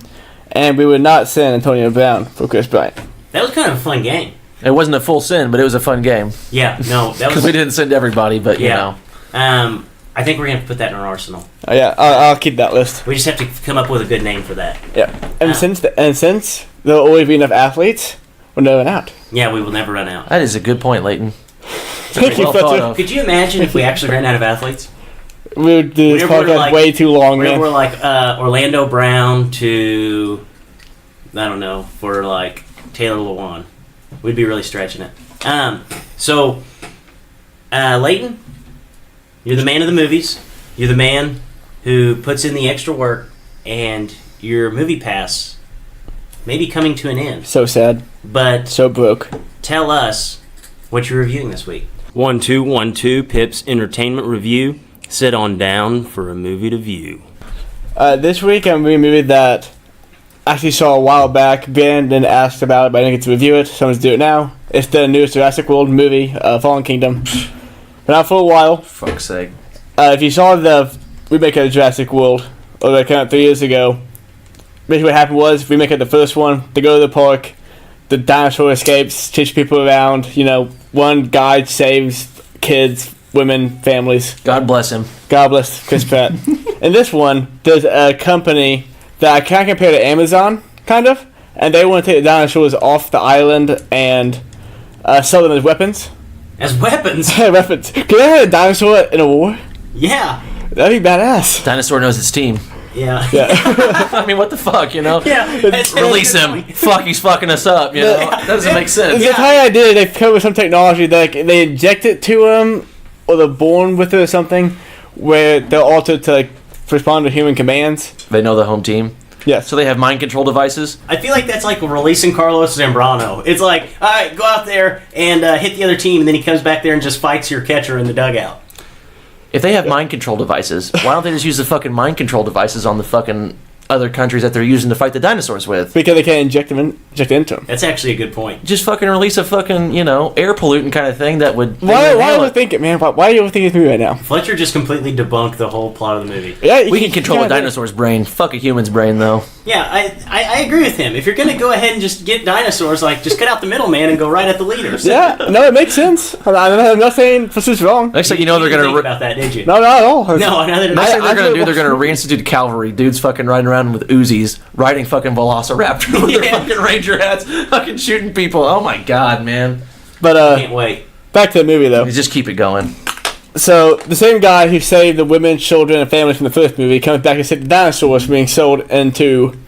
And we would not send Antonio Brown for Chris Bryant. That was kind of a fun game. It wasn't a full send, but it was a fun game. Yeah, no, that Because was. we didn't send everybody, but you know. I think we're gonna have to put that in our arsenal. Oh, yeah, I'll keep that list. We just have to come up with a good name for that. Yeah, and since there'll always be enough athletes, we're never out. Yeah, we will never run out. That is a good point, Leighton. Thank you, Well thought Fletcher. of. Could you imagine if we actually ran out of athletes? We would do this Whenever we're podcast like- way too long, Whenever man. we're like Orlando Brown to, I don't know, for like Taylor Lewan, we'd be really stretching it. So, Leighton, you're the man of the movies. You're the man who puts in the extra work, and your movie pass may be coming to an end. So sad. But So broke. tell us what you're reviewing this week. 1212 Pip's Entertainment Review. Sit on down for a movie to view. This week I'm reviewing a movie that I actually saw a while back. Brandon asked about it, but I didn't get to review it, so I'm going to do it now. It's the newest Jurassic World movie, Fallen Kingdom. Been out for a while. Fuck's sake. If you saw the remake of Jurassic World, or that came out 3 years ago, basically what happened was, remake of the first one, they go to the park, the dinosaur escapes, chase people around, one guy saves kids, women, families. God bless him. God bless Chris Pratt. In this one, there's a company that I kind of compare to Amazon, kind of, and they want to take the dinosaurs off the island and sell them as weapons. As weapons? Weapons. Could I have a dinosaur in a war? Yeah. That'd be badass. Dinosaur knows its team. Yeah. Yeah. I mean, what the fuck, you know? Yeah. Release him. Fuck, he's fucking us up, you know? That doesn't make sense. The entire idea, they've come with some technology that they inject it to them, or they're born with it or something, where they're altered to respond to human commands. They know the home team. Yes. So they have mind control devices. I feel like that's like releasing Carlos Zambrano. It's like, all right, go out there and hit the other team, and then he comes back there and just fights your catcher in the dugout. If they have mind control devices, why don't they just use the fucking mind control devices on the fucking other countries that they're using to fight the dinosaurs with? Because they can't inject it into them. That's actually a good point. Just fucking release a fucking, air pollutant kind of thing that would... Why overthink it, man? Why are you overthinking this movie right now? Fletcher just completely debunked the whole plot of the movie. Yeah, We can control a dinosaur's brain. Fuck a human's brain, though. Yeah, I agree with him. If you're going to go ahead and just get dinosaurs, just cut out the middleman and go right at the leaders. Yeah, no, it makes sense. I'm not saying this is wrong. Next thing you know, they're You didn't going think to... about that, did you? No, not at all. No, another. Next thing they're going to do, I- they're going to reinstitute cavalry. Dudes fucking riding around with Uzis, riding fucking Velociraptor with their Yeah. fucking ranger hats, fucking shooting people. Oh my god, man. But Can't wait. back to the movie though. You just keep it going. So the same guy who saved the women, children, and families from the first movie comes back and said the dinosaurs from being sold into,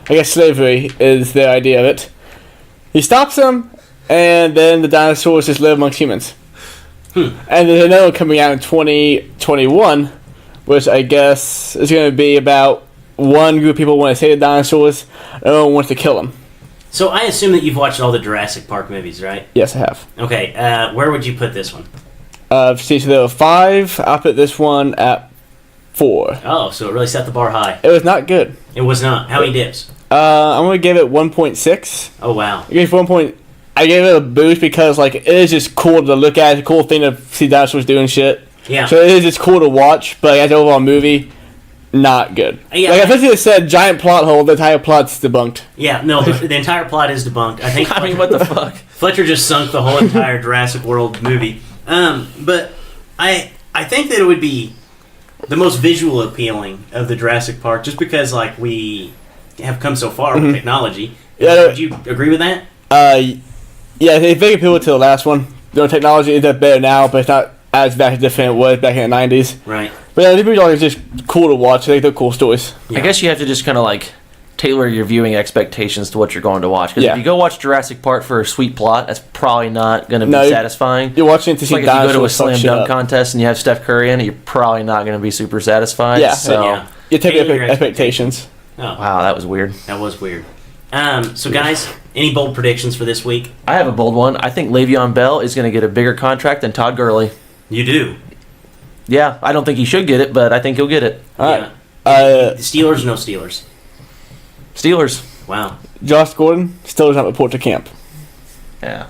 I guess, slavery is the idea of it. He stops them, and then the dinosaurs just live amongst humans. And there's another one coming out in 2021, which I guess is going to be about one group of people want to save the dinosaurs, another one wants to kill them. So I assume that you've watched all the Jurassic Park movies, right? Yes, I have. Okay, where would you put this one? So there were 5. I'll put this one at 4. Oh, so it really set the bar high. It was not good. It was not. How many dips? I'm going to give it 1.6. Oh, wow. I gave I gave it a boost because it is just cool to look at. It's a cool thing to see dinosaurs doing shit. Yeah. So it is just cool to watch, but as an overall movie, not good. Yeah. Like I think it said giant plot hole. The entire plot's debunked. Yeah, no, the entire plot is debunked. I think I mean, what the fuck? Fletcher just sunk the whole entire Jurassic World movie. But I think that it would be the most visual appealing of the Jurassic Park, just because we have come so far with technology. Yeah, Would you agree with that? Yeah, it's very appealing to the last one. The technology is better now, but it's not as vastly different as it was back in the 90s. Right. But yeah, the movie is just cool to watch. I think they're cool stories. Yeah. I guess you have to just kind of tailor your viewing expectations to what you're going to watch. Because Yeah. if you go watch Jurassic Park for a sweet plot, that's probably not going to be No, satisfying. You're watching to It's see like if you go to a dinosaurs fuck slam shit dunk up. contest and you have Steph Curry in it, you're probably not going to be super satisfied. Yeah, So, yeah. You take Tailor your expectations. Oh, wow, that was weird. that was weird. So guys, any bold predictions for this week? I have a bold one. I think Le'Veon Bell is going to get a bigger contract than Todd Gurley. You do. Yeah, I don't think he should get it, but I think he'll get it. All right. The Steelers, no Steelers. Steelers. Wow. Josh Gordon still does not report to camp. Yeah.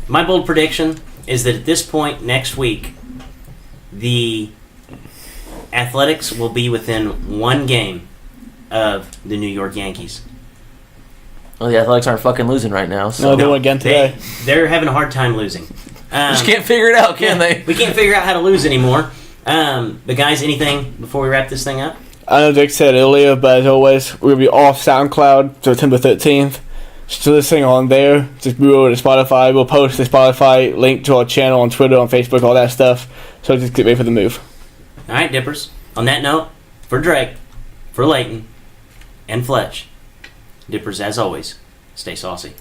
My bold prediction is that at this point next week, the Athletics will be within one game of the New York Yankees. Well, the Athletics aren't fucking losing right now. So. No, they won again today. They're having a hard time losing. Just can't figure it out, can they? We can't figure out how to lose anymore. But guys, anything before we wrap this thing up? I know Jake said it earlier, but as always, we'll be off SoundCloud September 13th. So listening on there, just move over to Spotify. We'll post the Spotify link to our channel on Twitter, on Facebook, all that stuff. So just get ready for the move. All right, Dippers. On that note, for Drake, for Leighton, and Fletch, Dippers, as always, stay saucy.